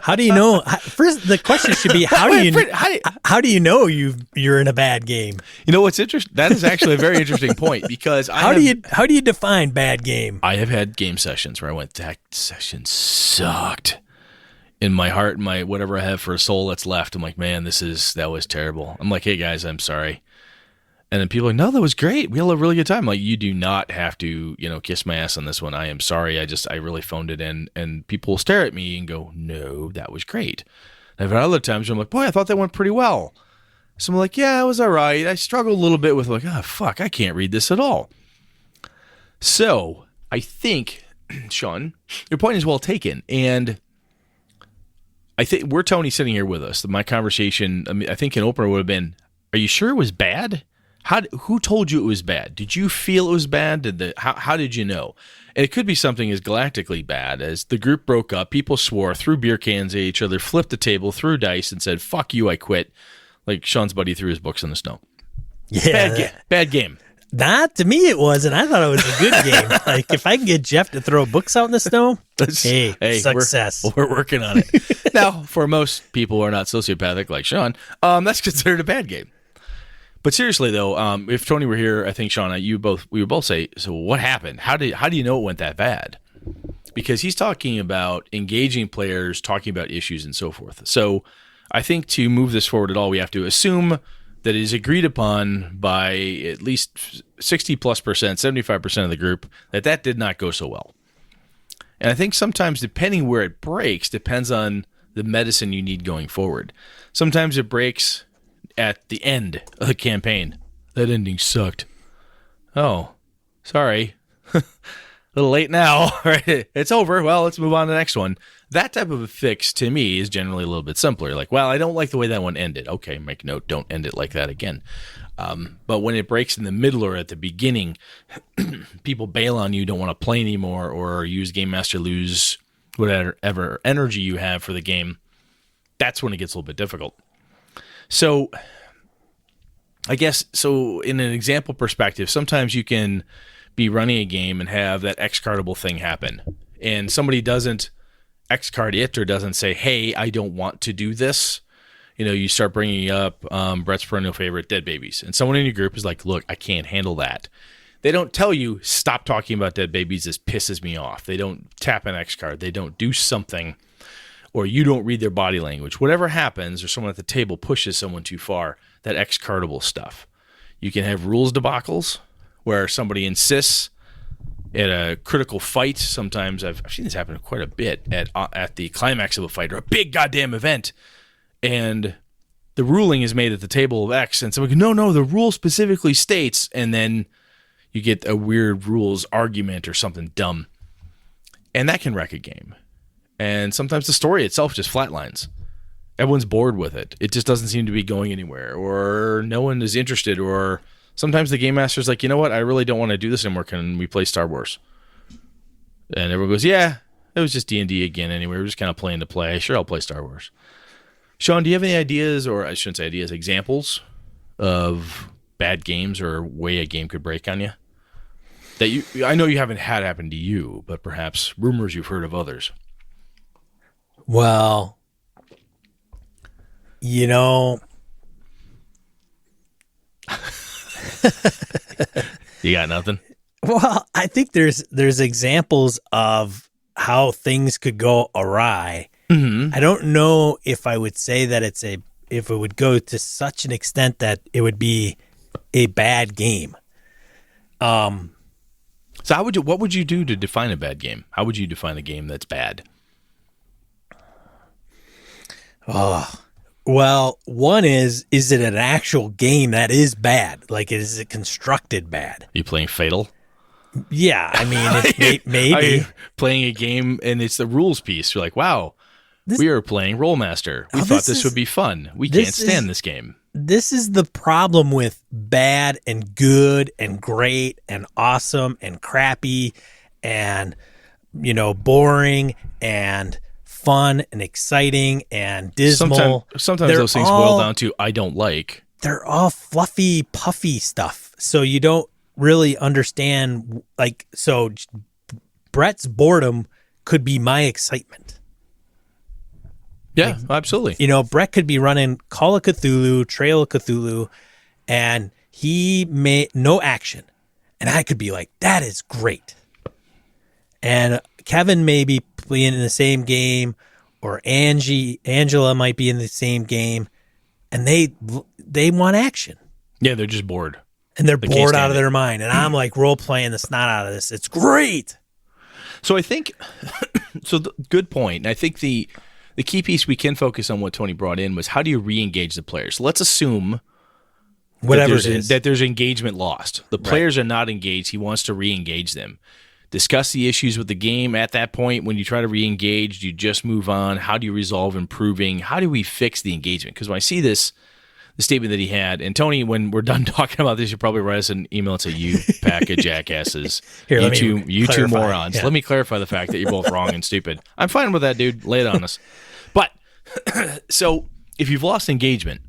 How do you know? First, the question should be, how do you know you're in a bad game? You know what's interesting? That is actually a very interesting point because how do you define bad game? I have had game sessions where I went, that session sucked. In my heart, my whatever I have for a soul that's left, I'm like, man, that was terrible. I'm like, hey guys, I'm sorry. And then people are like, no, that was great. We had a really good time. Like, you do not have to, kiss my ass on this one. I am sorry. I really phoned it in. And people will stare at me and go, no, that was great. And I've had other times where I'm like, boy, I thought that went pretty well. So I'm like, yeah, it was all right. I struggled a little bit with like, oh, fuck, I can't read this at all. So I think, Sean, your point is well taken. And I think we're Tony sitting here with us. My conversation, I think an opener would have been, are you sure it was bad? Who told you it was bad? Did you feel it was bad? How did you know? And it could be something as galactically bad as the group broke up, people swore, threw beer cans at each other, flipped the table, threw dice, and said, fuck you, I quit. Like Sean's buddy threw his books in the snow. Yeah. Bad game. Not to me, it wasn't. I thought it was a good game. Like, if I can get Jeff to throw books out in the snow, hey, success. We're working on it. Now, for most people who are not sociopathic like Sean, that's considered a bad game. But seriously, though, if Tony were here, I think, Sean, we would both say, so what happened? How do you know it went that bad? Because he's talking about engaging players, talking about issues, and so forth. So I think to move this forward at all, we have to assume that it is agreed upon by at least 60+%, 75% of the group, that did not go so well. And I think sometimes, depending where it breaks, depends on the medicine you need going forward. Sometimes it breaks at the end of the campaign. That ending sucked. Oh, sorry. A little late now, right? It's over. Well, let's move on to the next one. That type of a fix to me is generally a little bit simpler. Like, well, I don't like the way that one ended. Okay, make note, don't end it like that again. But when it breaks in the middle or at the beginning, people bail on you, don't want to play anymore, or use Game Master, lose whatever energy you have for the game. That's when it gets a little bit difficult. So I guess, so in an example perspective, sometimes you can be running a game and have that X-cardable thing happen. And somebody doesn't X-card it or doesn't say, hey, I don't want to do this. You know, you start bringing up Brett's perennial favorite, Dead Babies. And someone in your group is like, look, I can't handle that. They don't tell you, stop talking about Dead Babies. This pisses me off. They don't tap an X card. They don't do something, or you don't read their body language. Whatever happens, or someone at the table pushes someone too far, that X-cardable stuff. You can have rules debacles where somebody insists at a critical fight. Sometimes I've seen this happen quite a bit at the climax of a fight or a big goddamn event. And the ruling is made at the table of X, and someone goes, no, the rule specifically states, and then you get a weird rules argument or something dumb. And that can wreck a game. And sometimes the story itself just flatlines. Everyone's bored with it. It just doesn't seem to be going anywhere, or no one is interested, or sometimes the game master's like, you know what, I really don't want to do this anymore. Can we play Star Wars? And everyone goes, yeah, it was just D&D again anyway. We're just kind of playing to play. Sure, I'll play Star Wars. Sean, do you have any ideas, or I shouldn't say ideas, examples of bad games or way a game could break on you? That I know you haven't had happen to you, but perhaps rumors you've heard of others. Well, you know, you got nothing? Well, I think there's examples of how things could go awry. Mm-hmm. I don't know if I would say that if it would go to such an extent that it would be a bad game. So what would you do to define a bad game? How would you define a game that's bad? Oh, well, one is it an actual game that is bad? Like, is it constructed bad? Are you playing Fatal? Yeah, I mean, it's maybe. Are you playing a game and it's the rules piece? You're like, wow, we are playing Rollmaster. We thought this would be fun. We can't stand this game. This is the problem with bad and good and great and awesome and crappy and, you know, boring and fun and exciting and dismal. Sometimes those things boil down to I don't like. They're all fluffy, puffy stuff. So you don't really understand, like, so Brett's boredom could be my excitement. Yeah, absolutely. You know, Brett could be running Call of Cthulhu, Trail of Cthulhu, and he made no action. And I could be like, that is great. And Kevin may be playing in the same game, or Angela might be in the same game, and they want action. Yeah, they're just bored. And they're bored out of their mind. And I'm like role playing the snot out of this. It's great. So I think, good point. And I think the key piece we can focus on what Tony brought in was how do you re-engage the players? So let's assume that there's engagement lost. The players are not engaged. He wants to re-engage them. Discuss the issues with the game at that point. When you try to re-engage, do you just move on? How do you resolve improving? How do we fix the engagement? Because when I see the statement that he had, and Tony, when we're done talking about this, you'll probably write us an email and say, you pack of jackasses. Here, you two morons. Yeah. Let me clarify the fact that you're both wrong and stupid. I'm fine with that, dude. Lay it on us. But, so, if you've lost engagement,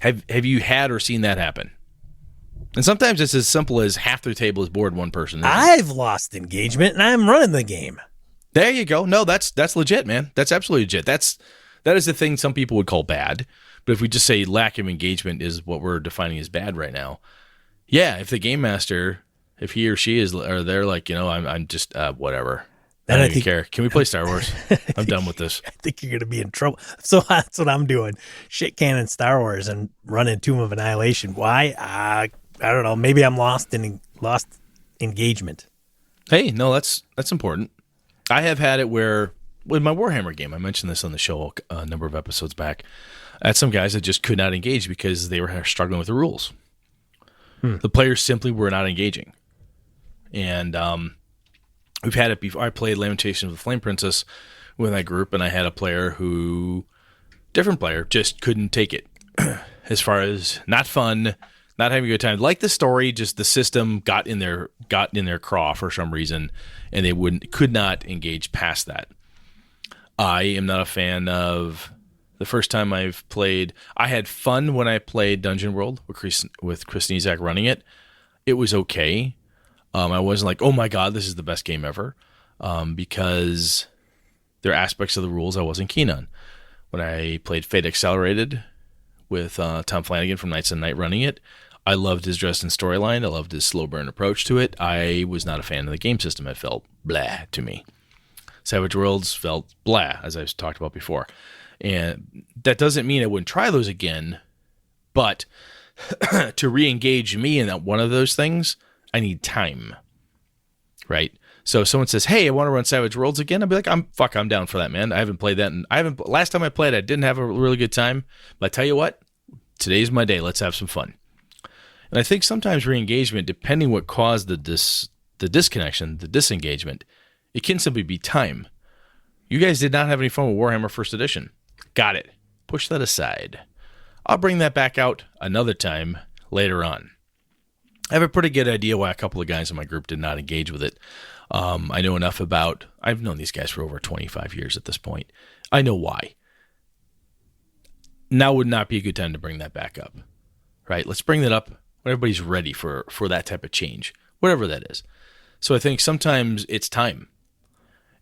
have you had or seen that happen? And sometimes it's as simple as half the table is bored, one person. I've lost engagement, and I'm running the game. There you go. No, that's legit, man. That's absolutely legit. That is the thing some people would call bad. But if we just say lack of engagement is what we're defining as bad right now, yeah, if the game master, if he or she are there like, you know, I'm just whatever. I don't even care. Can we play Star Wars? I'm done with this. I think you're going to be in trouble. So that's what I'm doing. Shit cannon Star Wars and running Tomb of Annihilation. Why? I don't know. Maybe I'm lost engagement. Hey, no, that's important. I have had it where with my Warhammer game, I mentioned this on the show a number of episodes back. I had some guys that just could not engage because they were struggling with the rules. The players simply were not engaging. And we've had it before. I played Lamentations of the Flame Princess with that group, and I had a player different player, just couldn't take it. As far as not fun, not having a good time. Like the story, just the system got in their craw for some reason, and they could not engage past that. I am not a fan of the first time I've played. I had fun when I played Dungeon World with Chris Nizak running it. It was okay. I wasn't like, oh my God, this is the best game ever, because there are aspects of the rules I wasn't keen on. When I played Fate Accelerated with Tom Flanagan from Knights and Night running it, I loved his Dresden storyline. I loved his slow burn approach to it. I was not a fan of the game system. It felt blah to me. Savage Worlds felt blah, as I've talked about before. And that doesn't mean I wouldn't try those again, but to re-engage me in that one of those things, I need time, right? So if someone says, hey, I want to run Savage Worlds again, I'll be like, I'm down for that, man. I haven't played that. Last time I played, I didn't have a really good time. But I tell you what, today's my day. Let's have some fun. And I think sometimes re-engagement, depending what caused the disconnection, the disengagement, it can simply be time. You guys did not have any fun with Warhammer First Edition. Got it. Push that aside. I'll bring that back out another time later on. I have a pretty good idea why a couple of guys in my group did not engage with it. I know enough about... I've known these guys for over 25 years at this point. I know why. Now would not be a good time to bring that back up. Right? Let's bring that up when everybody's ready for that type of change. Whatever that is. So I think sometimes it's time.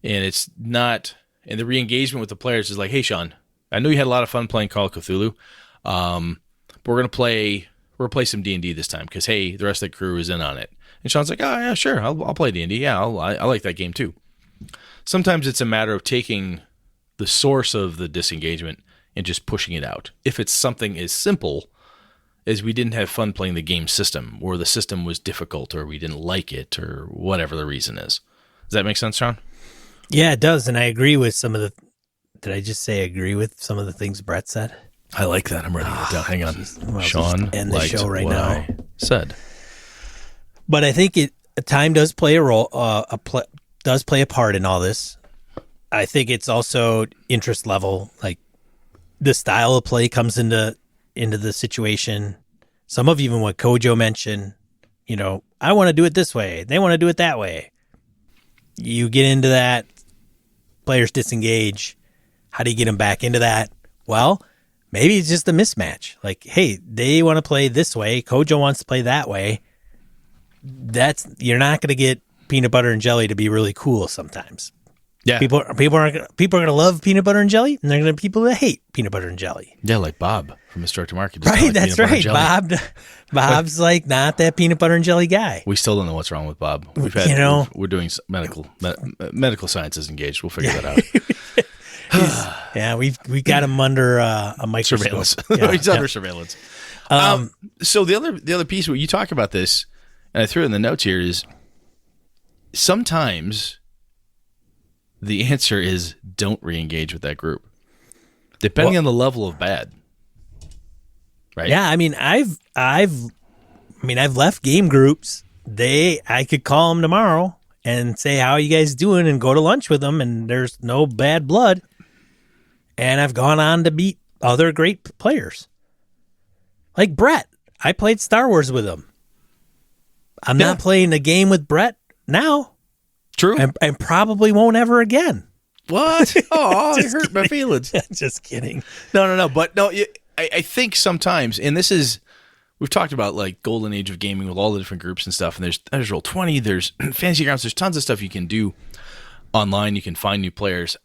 And it's not... And the re-engagement with the players is like, hey, Sean, I know you had a lot of fun playing Call of Cthulhu, but we're going to play some D&D this time because, hey, the rest of the crew is in on it. And Sean's like, oh, yeah, sure, I'll play D&D. Yeah, I like that game too. Sometimes it's a matter of taking the source of the disengagement and just pushing it out. If it's something as simple as we didn't have fun playing the game system, or the system was difficult, or we didn't like it, or whatever the reason is. Does that make sense, Sean? Yeah, it does. And I agree with some of the... Did I just say agree with some of the things Brett said? I like that. I'm writing it down. Hang on. Well, Sean end the show right now. I said. But I think time does play a role, does play a part in all this. I think it's also interest level. Like the style of play comes into the situation. Some of even what Kojo mentioned, I want to do it this way. They want to do it that way. You get into that, players disengage. How do you get them back into that? Well, maybe it's just a mismatch. Like, hey, they want to play this way. Kojo wants to play that way. You're not going to get peanut butter and jelly to be really cool sometimes. Yeah. People are going to love peanut butter and jelly, and they're going to be people that hate peanut butter and jelly. Yeah, like Bob from Mr. Art to Market. Right, that's right. Bob's like not that peanut butter and jelly guy. We still don't know what's wrong with Bob. We're doing medical sciences engaged. We'll figure that out. Yeah, we got him under a microscope. Surveillance. Yeah, He's under surveillance. So the other piece where you talk about this, and I threw it in the notes here, is sometimes the answer is don't re-engage with that group, depending on the level of bad. Right? Yeah, I mean, I've left game groups. I could call them tomorrow and say, how are you guys doing, and go to lunch with them, and there's no bad blood. And I've gone on to beat other great players. Like Brett. I played Star Wars with him. I'm not playing a game with Brett now. True. And probably won't ever again. What? Oh, it hurt my feelings. Just kidding. No. But no, I think sometimes, and this is, we've talked about like golden age of gaming with all the different groups and stuff, and there's Roll20, there's Fantasy Grounds, there's tons of stuff you can do online. You can find new players.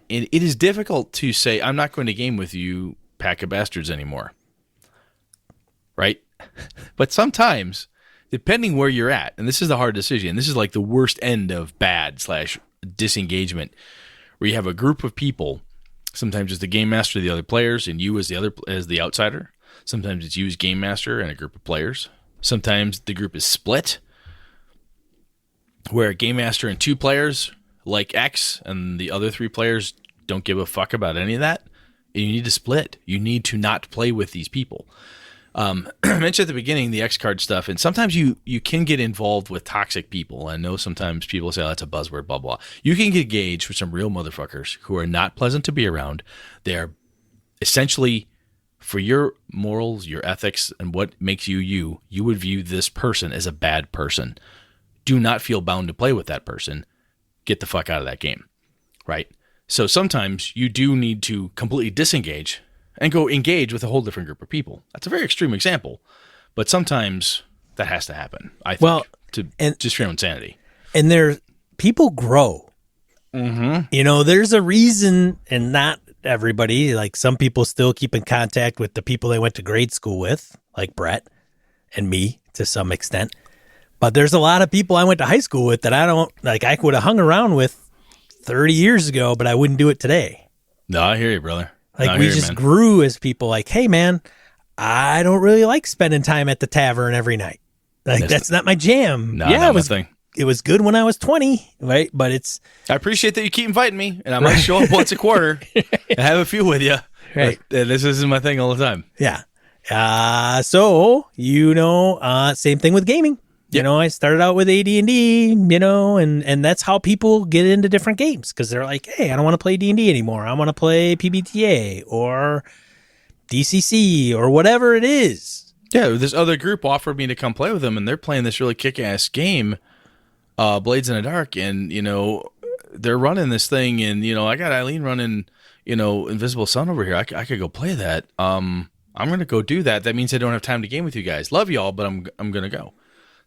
It is difficult to say, I'm not going to game with you, pack of bastards, anymore. Right? But sometimes, depending where you're at, and this is the hard decision, this is like the worst end of bad / disengagement, where you have a group of people, sometimes it's the game master, the other players, and you as the outsider. Sometimes it's you as game master and a group of players. Sometimes the group is split, where a game master and two players like X and the other 3 players don't give a fuck about any of that, you need to split. You need to not play with these people. I mentioned at the beginning the X card stuff, and sometimes you can get involved with toxic people. I know sometimes people say, oh, that's a buzzword, blah, blah. You can get engaged with some real motherfuckers who are not pleasant to be around. They're essentially, for your morals, your ethics, and what makes you you, you would view this person as a bad person. Do not feel bound to play with that person. Get the fuck out of that game, right? So sometimes you do need to completely disengage and go engage with a whole different group of people. That's a very extreme example, but sometimes that has to happen, I think, just for your own sanity. And people grow. Mm-hmm. There's a reason, and not everybody, like some people still keep in contact with the people they went to grade school with, like Brett and me to some extent. But there's a lot of people I went to high school with that I would have hung around with 30 years ago, but I wouldn't do it today. No, I hear you, brother. Like, we just grew as people. Like, hey, man, I don't really like spending time at the tavern every night. Like, that's not my jam. No, yeah, it was good when I was 20, right? But I appreciate that you keep inviting me, and I might show up once a quarter and have a few with you. Right. This isn't my thing all the time. Yeah. So, same thing with gaming. Yep. I started out with AD&D, and that's how people get into different games, because they're like, hey, I don't want to play D&D anymore. I want to play PBTA or DCC or whatever it is. Yeah, this other group offered me to come play with them, and they're playing this really kick-ass game, Blades in the Dark, and, they're running this thing, and, I got Eileen running, Invisible Sun over here. I could go play that. I'm going to go do that. That means I don't have time to game with you guys. Love y'all, but I'm going to go.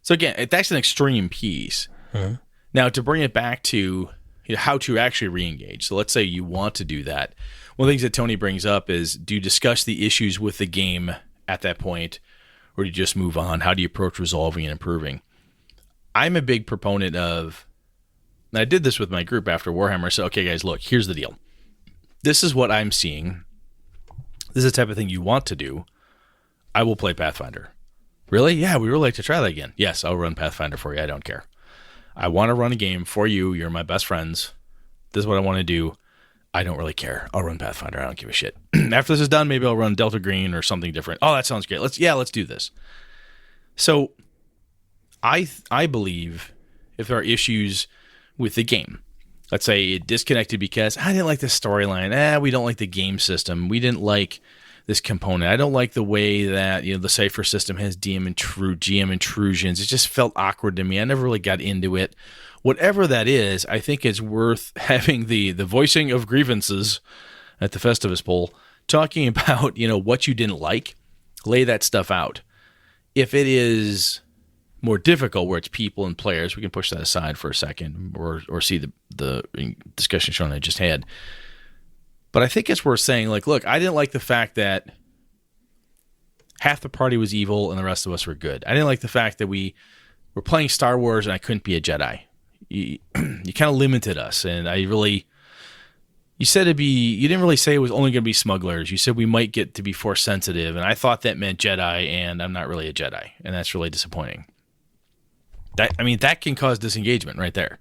So again, that's an extreme piece. Mm-hmm. Now, to bring it back to how to actually re-engage. So let's say you want to do that. One of the things that Tony brings up is, do you discuss the issues with the game at that point, or do you just move on? How do you approach resolving and improving? I'm a big proponent of, and I did this with my group after Warhammer. I said, okay, guys, look, here's the deal. This is what I'm seeing. This is the type of thing you want to do. I will play Pathfinder. Really? Yeah, we would like to try that again. Yes, I'll run Pathfinder for you. I don't care. I want to run a game for you. You're my best friends. This is what I want to do. I don't really care. I'll run Pathfinder. I don't give a shit. After this is done, maybe I'll run Delta Green or something different. Oh, that sounds great. Let's do this. So I believe if there are issues with the game, let's say it disconnected because I didn't like the storyline. We don't like the game system. We didn't like this component. I don't like the way that the Cypher system has GM intrusions. It just felt awkward to me. I never really got into it. Whatever that is, I think it's worth having the voicing of grievances at the Festivus poll, talking about what you didn't like. Lay that stuff out. If it is more difficult, where it's people and players, we can push that aside for a second, or see the discussion Sean and I just had. But I think it's worth saying, like, look, I didn't like the fact that half the party was evil and the rest of us were good. I didn't like the fact that we were playing Star Wars and I couldn't be a Jedi. You kind of limited us, and you said you didn't really say it was only going to be smugglers. You said we might get to be Force sensitive, and I thought that meant Jedi, and I'm not really a Jedi, and that's really disappointing. That can cause disengagement right there.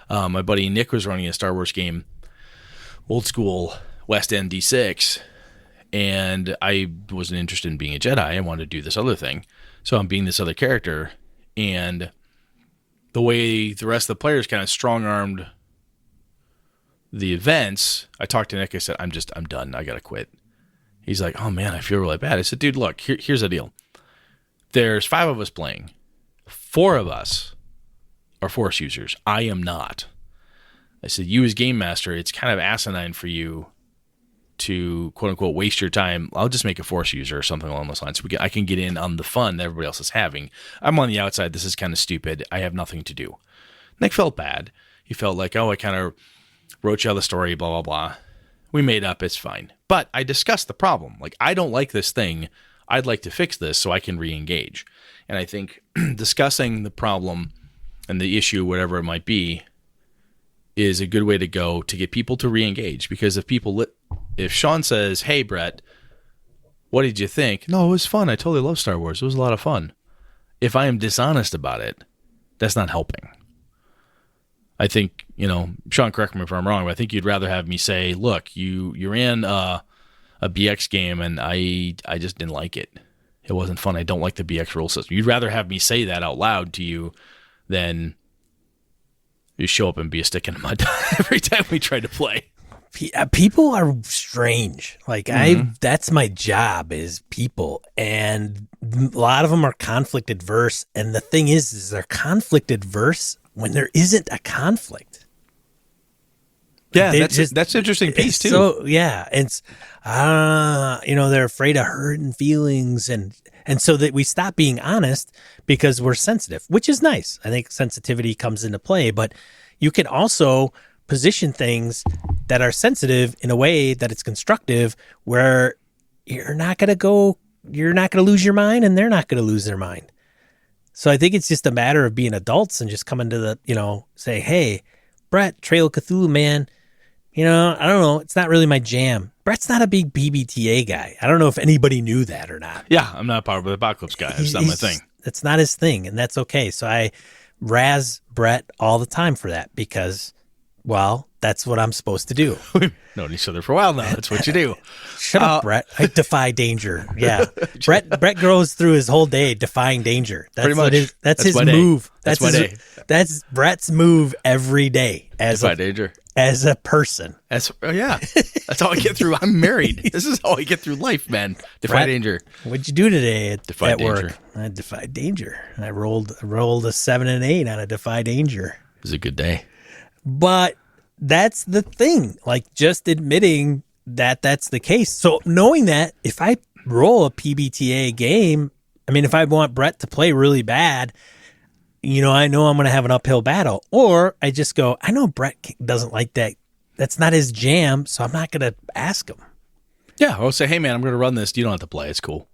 My buddy Nick was running a Star Wars game, old school West End D6, and I wasn't interested in being a Jedi. I wanted to do this other thing. So I'm being this other character, and the way the rest of the players kind of strong-armed the events, I talked to Nick. I said, I'm done. I got to quit. He's like, oh, man, I feel really bad. I said, dude, look, here's the deal. There's 5 of us playing. 4 of us are Force users. I am not. I said, you as game master, it's kind of asinine for you to, quote unquote, waste your time. I'll just make a Force user or something along those lines. I can get in on the fun that everybody else is having. I'm on the outside. This is kind of stupid. I have nothing to do. Nick felt bad. He felt like, I kind of wrote you out the story, blah, blah, blah. We made up. It's fine. But I discussed the problem. Like, I don't like this thing. I'd like to fix this so I can re-engage. And I think discussing the problem and the issue, whatever it might be, is a good way to go to get people to re-engage. Because if Sean says, hey, Brett, what did you think? No, it was fun. I totally love Star Wars. It was a lot of fun. If I am dishonest about it, that's not helping. I think Sean, correct me if I'm wrong, but I think you'd rather have me say, look, you ran a BX game and I just didn't like it. It wasn't fun. I don't like the BX rule system. You'd rather have me say that out loud to you than you show up and be a stick in the mud every time we try to play. People are strange. Like that's my job, is people. And a lot of them are conflict adverse. And the thing is they're conflict adverse when there isn't a conflict. Yeah, that's an interesting piece too. So yeah, it's they're afraid of hurting feelings, and so that we stop being honest because we're sensitive, which is nice. I think sensitivity comes into play, but you can also position things that are sensitive in a way that it's constructive, where you're not going to lose your mind, and they're not going to lose their mind. So I think it's just a matter of being adults and just coming to say, hey, Brett, Trail of Cthulhu, man. I don't know. It's not really my jam. Brett's not a big BBTA guy. I don't know if anybody knew that or not. Yeah, I'm not part of the Apocalypse guy. It's not my thing. It's not his thing, and that's okay. So I razz Brett all the time for that because, well, that's what I'm supposed to do. We've known each other for a while now. That's what you do. Shut up, Brett. I defy danger. Yeah. Brett goes through his whole day defying danger. That's pretty much. That's his move. That's my day. That's Brett's move every day defy danger. As a person. That's how I get through. I'm married. This is how I get through life, man. Defy danger. What'd you do today at danger. work? I defied danger. I rolled a 7 and 8 on a defy danger. It was a good day. But that's the thing. Like, just admitting that that's the case. So knowing that if I roll a PBTA game, if I want Brett to play really bad, I know I'm going to have an uphill battle. Or I just go, I know Brett doesn't like that. That's not his jam, so I'm not going to ask him. Yeah, I'll say, hey, man, I'm going to run this. You don't have to play. It's cool.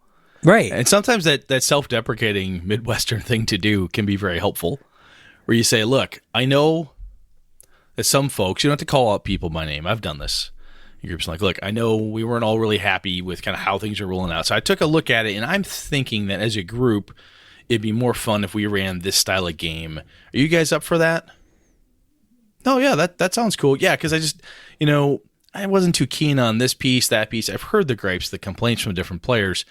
Right. And sometimes that self-deprecating Midwestern thing to do can be very helpful, where you say, look, I know that some folks, you don't have to call out people by name. I've done this. Your group's like, look, I know we weren't all really happy with kind of how things are rolling out. So I took a look at it, and I'm thinking that as a group, it'd be more fun if we ran this style of game. Are you guys up for that? Oh, yeah, that sounds cool. Yeah, because I just, I wasn't too keen on this piece, that piece. I've heard the gripes, the complaints from different players.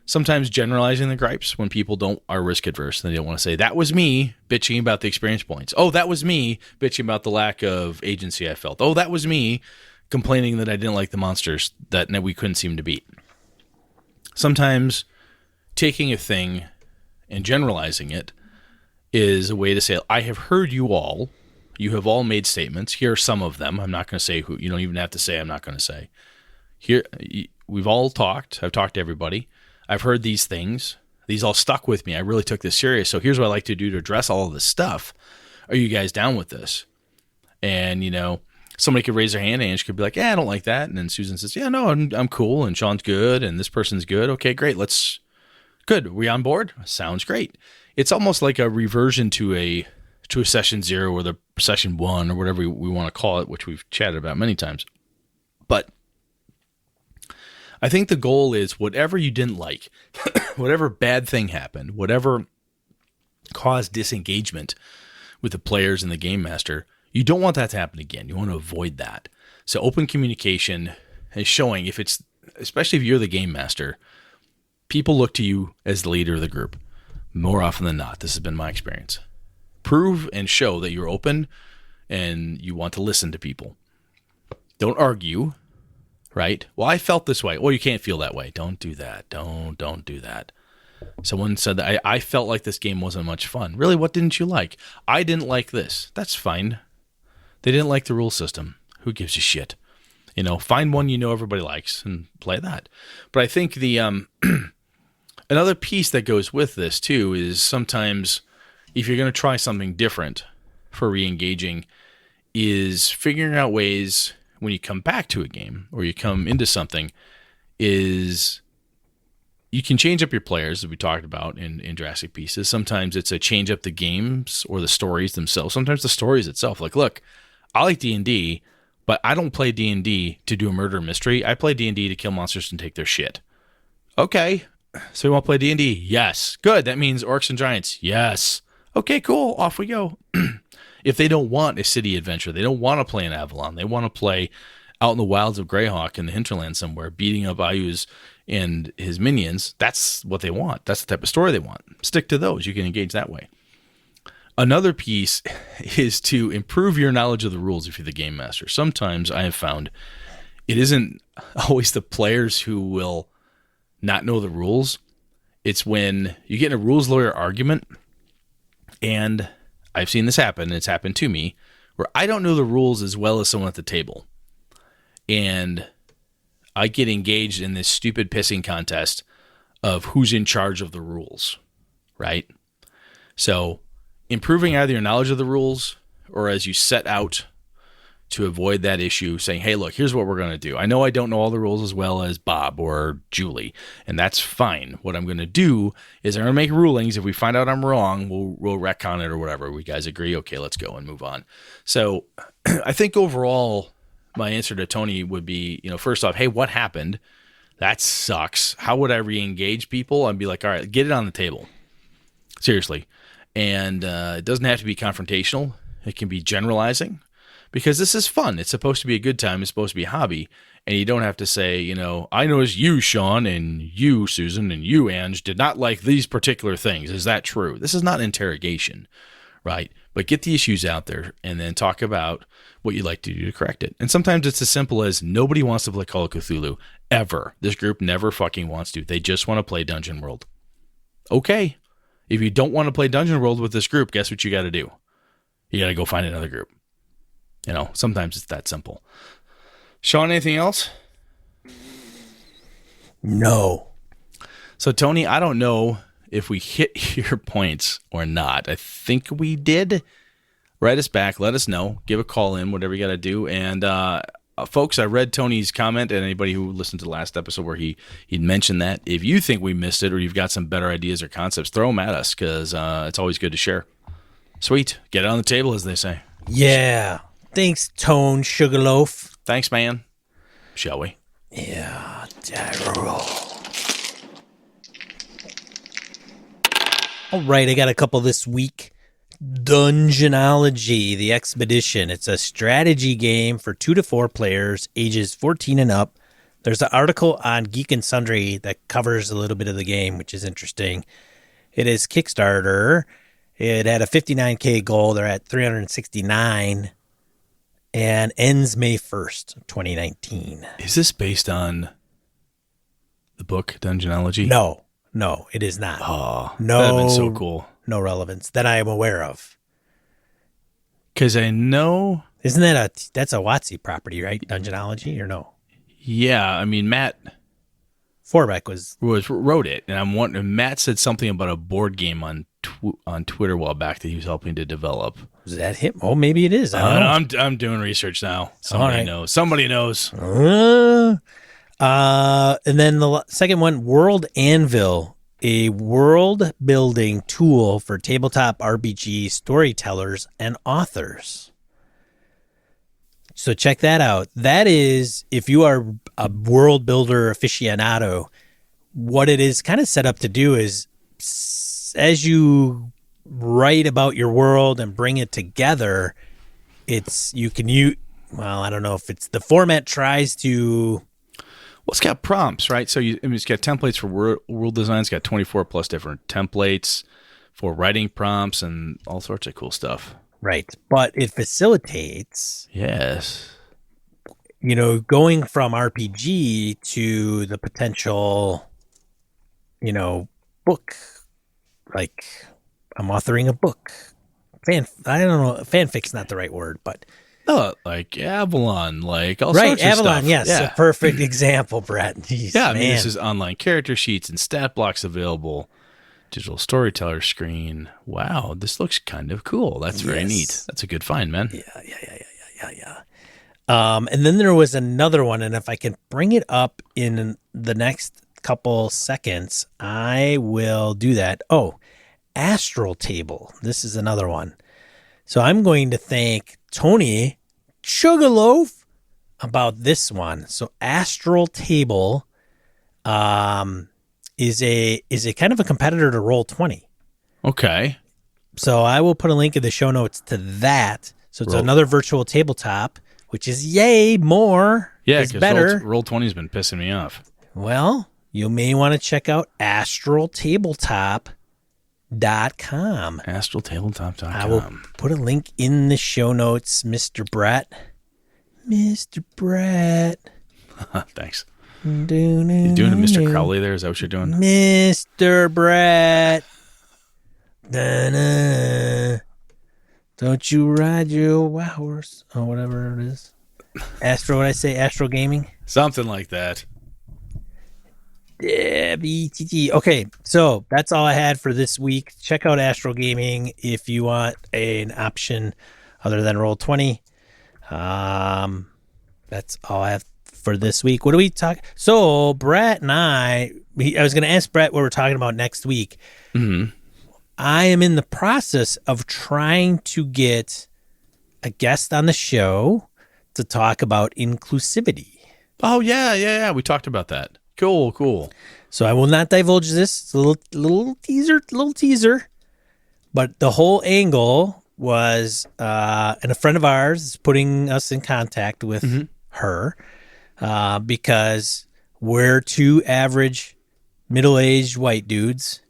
Sometimes generalizing the gripes when people are risk adverse. They don't want to say, that was me bitching about the experience points. Oh, that was me bitching about the lack of agency I felt. Oh, that was me complaining that I didn't like the monsters that we couldn't seem to beat. Sometimes taking a thing and generalizing it is a way to say, I have heard you all. You have all made statements. Here are some of them. I'm not going to say who. You don't even have to say I'm not going to say. Here, we've all talked. I've talked to everybody. I've heard these things. These all stuck with me. I really took this serious. So here's what I like to do to address all of this stuff. Are you guys down with this? And, somebody could raise their hand and Ange could be like, yeah, I don't like that. And then Susan says, yeah, no, I'm cool. And Sean's good. And this person's good. Okay, great. Good. Are we on board? Sounds great. It's almost like a reversion to a session 0 or the session 1 or whatever we want to call it, which we've chatted about many times. But I think the goal is whatever you didn't like, whatever bad thing happened, whatever caused disengagement with the players and the game master, you don't want that to happen again. You want to avoid that. So open communication is showing, especially if you're the game master, people look to you as the leader of the group more often than not. This has been my experience. Prove and show that you're open and you want to listen to people. Don't argue, right? Well, I felt this way. Well, you can't feel that way. Don't do that. Don't do that. Someone said that I felt like this game wasn't much fun. Really, what didn't you like? I didn't like this. That's fine. They didn't like the rule system. Who gives a shit? Find one everybody likes and play that. But I think the another piece that goes with this too is sometimes if you're going to try something different for re-engaging is figuring out ways when you come back to a game or you come into something is you can change up your players, as we talked about in Jurassic Pieces. Sometimes it's a change up the games or the stories themselves. Sometimes the stories itself. Like, look, I like D&D, but I don't play D&D to do a murder mystery. I play D&D to kill monsters and take their shit. Okay, so we want to play D&D? Yes. Good, that means orcs and giants. Yes. Okay, cool, off we go. If they don't want a city adventure, they don't want to play in Avalon, they want to play out in the wilds of Greyhawk in the hinterland somewhere, beating up Ayuz and his minions, that's what they want. That's the type of story they want. Stick to those. You can engage that way. Another piece is to improve your knowledge of the rules if you're the game master. Sometimes I have found it isn't always the players who will not know the rules. It's when you get in a rules lawyer argument, and I've seen this happen, and it's happened to me, where I don't know the rules as well as someone at the table. And I get engaged in this stupid pissing contest of who's in charge of the rules, right? So improving either your knowledge of the rules or as you set out to avoid that issue, saying, hey, look, here's what we're going to do. I know I don't know all the rules as well as Bob or Julie, and that's fine. What I'm going to do is I'm going to make rulings. If we find out I'm wrong, we'll retcon it or whatever. We guys agree? Okay, let's go and move on. So I think overall, my answer to Tony would be, first off, hey, what happened? That sucks. How would I re-engage people? I'd be like, all right, get it on the table. Seriously. And it doesn't have to be confrontational. It can be generalizing because this is fun. It's supposed to be a good time. It's supposed to be a hobby. And you don't have to say, I noticed you, Sean, and you, Susan, and you, Ange, did not like these particular things. Is that true? This is not an interrogation, right? But get the issues out there and then talk about what you'd like to do to correct it. And sometimes it's as simple as nobody wants to play Call of Cthulhu ever. This group never fucking wants to. They just want to play Dungeon World. Okay. If you don't want to play Dungeon World with this group, guess what you got to do? You got to go find another group. Sometimes it's that simple. Sean, anything else? No. So, Tony, I don't know if we hit your points or not. I think we did. Write us back. Let us know. Give a call in, whatever you got to do. And folks, I read Tony's comment, and anybody who listened to the last episode where he'd mentioned that. If you think we missed it or you've got some better ideas or concepts, throw them at us because it's always good to share. Sweet. Get it on the table, as they say. Yeah. Thanks, Tone Sugarloaf. Thanks, man. Shall we? Yeah, Daryl. All right, I got a couple this week. Dungeonology, the Expedition. It's a strategy game for 2 to 4 players, ages 14 and up. There's an article on Geek and Sundry that covers a little bit of the game, which is interesting. It is Kickstarter. It had a 59K goal. They're at 369 and ends May 1st, 2019. Is this based on the book Dungeonology? No, it is not. Oh, no, that would have been so cool. No relevance that I am aware of. Because I know... Isn't that that's a WotC property, right? Dungeonology, or no? Yeah, I mean, Matt... Forbeck wrote it, and I'm wondering. Matt said something about a board game on Twitter a while back that he was helping to develop. Was that him? Oh, maybe it is. I don't know. I'm doing research now. Somebody knows. Somebody knows. And then the second one, World Anvil, a world-building tool for tabletop RPG storytellers and authors. So check that out. That is, if you are a world builder aficionado, what it is kind of set up to do is as you write about your world and bring it together, well, I don't know if it's the format tries to... Well, it's got prompts, right? So it's got templates for world design. It's got 24 plus different templates for writing prompts and all sorts of cool stuff. Right. But it facilitates... Yes. Going from RPG to the potential, book. Like, I'm authoring a book. I don't know. Fanfic's not the right word, but... Oh, like Avalon, like all right, sorts of Avalon, stuff. Yes, Yeah. A perfect example, Brett. Jeez, yeah, I mean, man. this is online character sheets and stat blocks available. Digital storyteller screen. Wow, this looks kind of cool. That's very neat. That's a good find, man. Yeah. And then there was another one, and if I can bring it up in the next couple seconds, I will do that. Oh, Astral Table. This is another one. So I'm going to thank Tony Sugarloaf about this one. So Astral Table is a kind of a competitor to Roll20. Okay. So I will put a link in the show notes to that. So it's Roll. another virtual tabletop, which is yay, more Yeah, is because better. Roll20's been pissing me off. Well, you may want to check out astraltabletop.com. AstralTabletop.com. I will put a link in the show notes, Mr. Brett. Mr. Brett. Thanks. You You doing a Mr. Crowley there? Is that what you're doing? Mr. Brett. Da-na. Don't you ride your wild horse or whatever it is. Astro, what I say? Astro Gaming? Something like that. Yeah, BTT. Okay, so that's all I had for this week. Check out Astro Gaming if you want an option other than Roll20. That's all I have for this week. What do we talk? So Brett and I was going to ask Brett what we're talking about next week. Mm-hmm. I am in the process of trying to get a guest on the show to talk about inclusivity. Oh, yeah. We talked about that. Cool. So I will not divulge this. It's a little teaser. But the whole angle was, and a friend of ours is putting us in contact with her, because we're two average middle-aged white dudes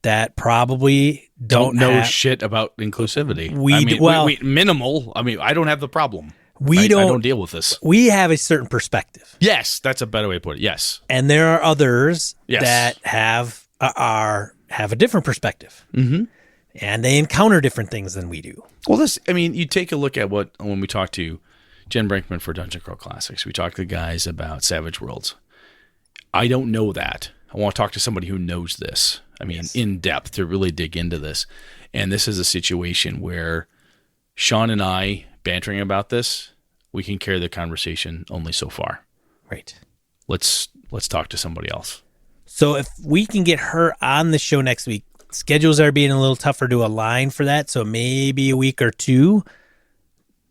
that probably don't know have, shit about inclusivity. We minimal. I mean, I don't have the problem. I I don't deal with this. We have a certain perspective. Yes, that's a better way to put it. Yes. And there are others Yes. that have a different perspective. Mm-hmm. And they encounter different things than we do. Well, you take a look at when we talk to Jen Brinkman for Dungeon Crawl Classics, we talk to the guys about Savage Worlds. I don't know that. I want to talk to somebody who knows this. I mean, in depth to really dig into this. And this is a situation where Sean and I bantering about this, we can carry the conversation only so far. Right. Let's talk to somebody else. So if we can get her on the show next week, schedules are being a little tougher to align for that. So maybe a week or two.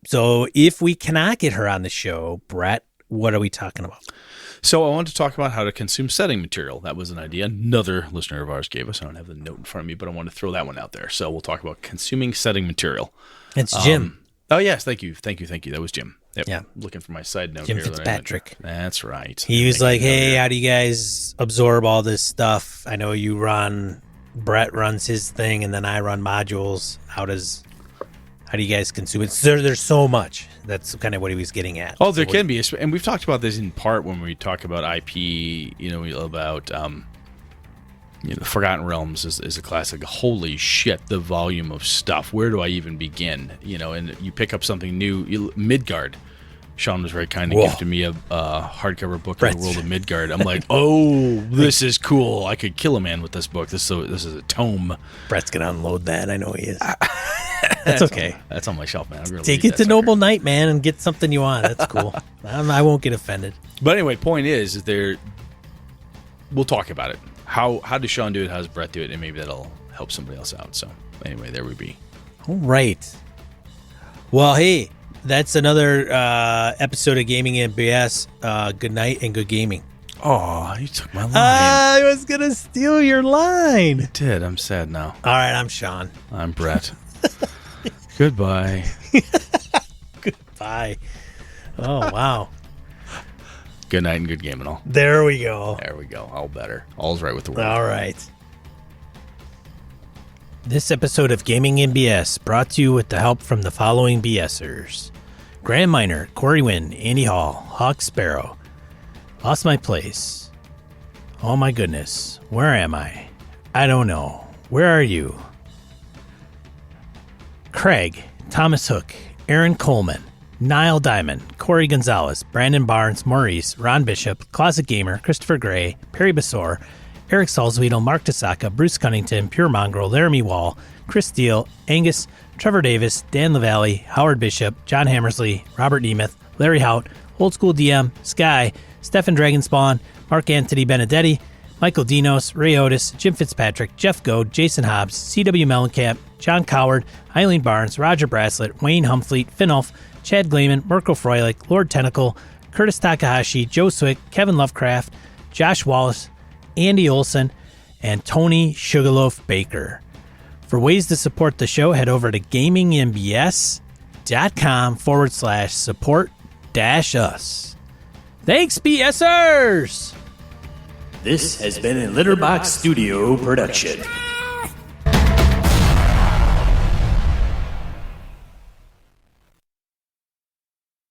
So if we cannot get her on the show, Brett, what are we talking about? So I wanted to talk about how to consume setting material. That was an idea another listener of ours gave us. I don't have the note in front of me, but I want to throw that one out there. So we'll talk about consuming setting material. It's Jim. Oh, yes. Thank you. That was Jim. Yep. Yeah. Looking for my side note Jim here. Fitzpatrick. That's right. He was like, hey, how do you guys absorb all this stuff? I know you Brett runs his thing, and then I run modules. How do you guys consume it? There's so much. That's kind of what he was getting at. Oh, there can be. And we've talked about this in part when we talk about IP, about Forgotten Realms is a classic. Holy shit, the volume of stuff. Where do I even begin? And you pick up something new. Midgard. Sean was very kind to gift me a hardcover book of the world of Midgard. I'm like, oh, this is cool. I could kill a man with this book. This is a tome. Brett's going to unload that. I know he is. That's okay. That's on my shelf, man. Take it to Noble Knight, man, and get something you want. That's cool. I won't get offended. But anyway, point is we'll talk about it. How does Sean do it? How does Brett do it? And maybe that'll help somebody else out. So anyway, there we be. All right. Well, hey, that's another episode of Gaming MBS. Good night and good gaming. Oh, you took my line. I was going to steal your line. I did. I'm sad now. All right, I'm Sean. I'm Brett. Goodbye. Goodbye. Oh, wow. Good night and good game and all. There we go. There we go. All better. All's right with the world. All right. This episode of Gaming MBS brought to you with the help from the following BSers. Graham Miner, Corey Wynn, Andy Hall, Hawk Sparrow. Lost my place. Oh my goodness. Where am I? I don't know. Where are you? Craig, Thomas Hook, Aaron Coleman, Niall Diamond, Corey Gonzalez, Brandon Barnes, Maurice, Ron Bishop, Closet Gamer, Christopher Gray, Perry Basor, Eric Salzwedel, Mark Tasaka, Bruce Cunnington, Pure Mongrel, Laramie Wall, Chris Steele, Angus, Trevor Davis, Dan LaValle, Howard Bishop, John Hammersley, Robert Nemeth, Larry Hout, Old School DM, Sky, Stefan Dragonspawn, Mark Anthony Benedetti, Michael Dinos, Ray Otis, Jim Fitzpatrick, Jeff Goad, Jason Hobbs, C.W. Mellencamp, John Coward, Eileen Barnes, Roger Braslett, Wayne Humfleet, Finolf, Chad Glayman, Mirko Froelich, Lord Tentacle, Curtis Takahashi, Joe Swick, Kevin Lovecraft, Josh Wallace, Andy Olson, and Tony Sugarloaf Baker. For ways to support the show, head over to gamingnbs.com/support-us. Thanks, BSers! This has been a Litterbox Studio production.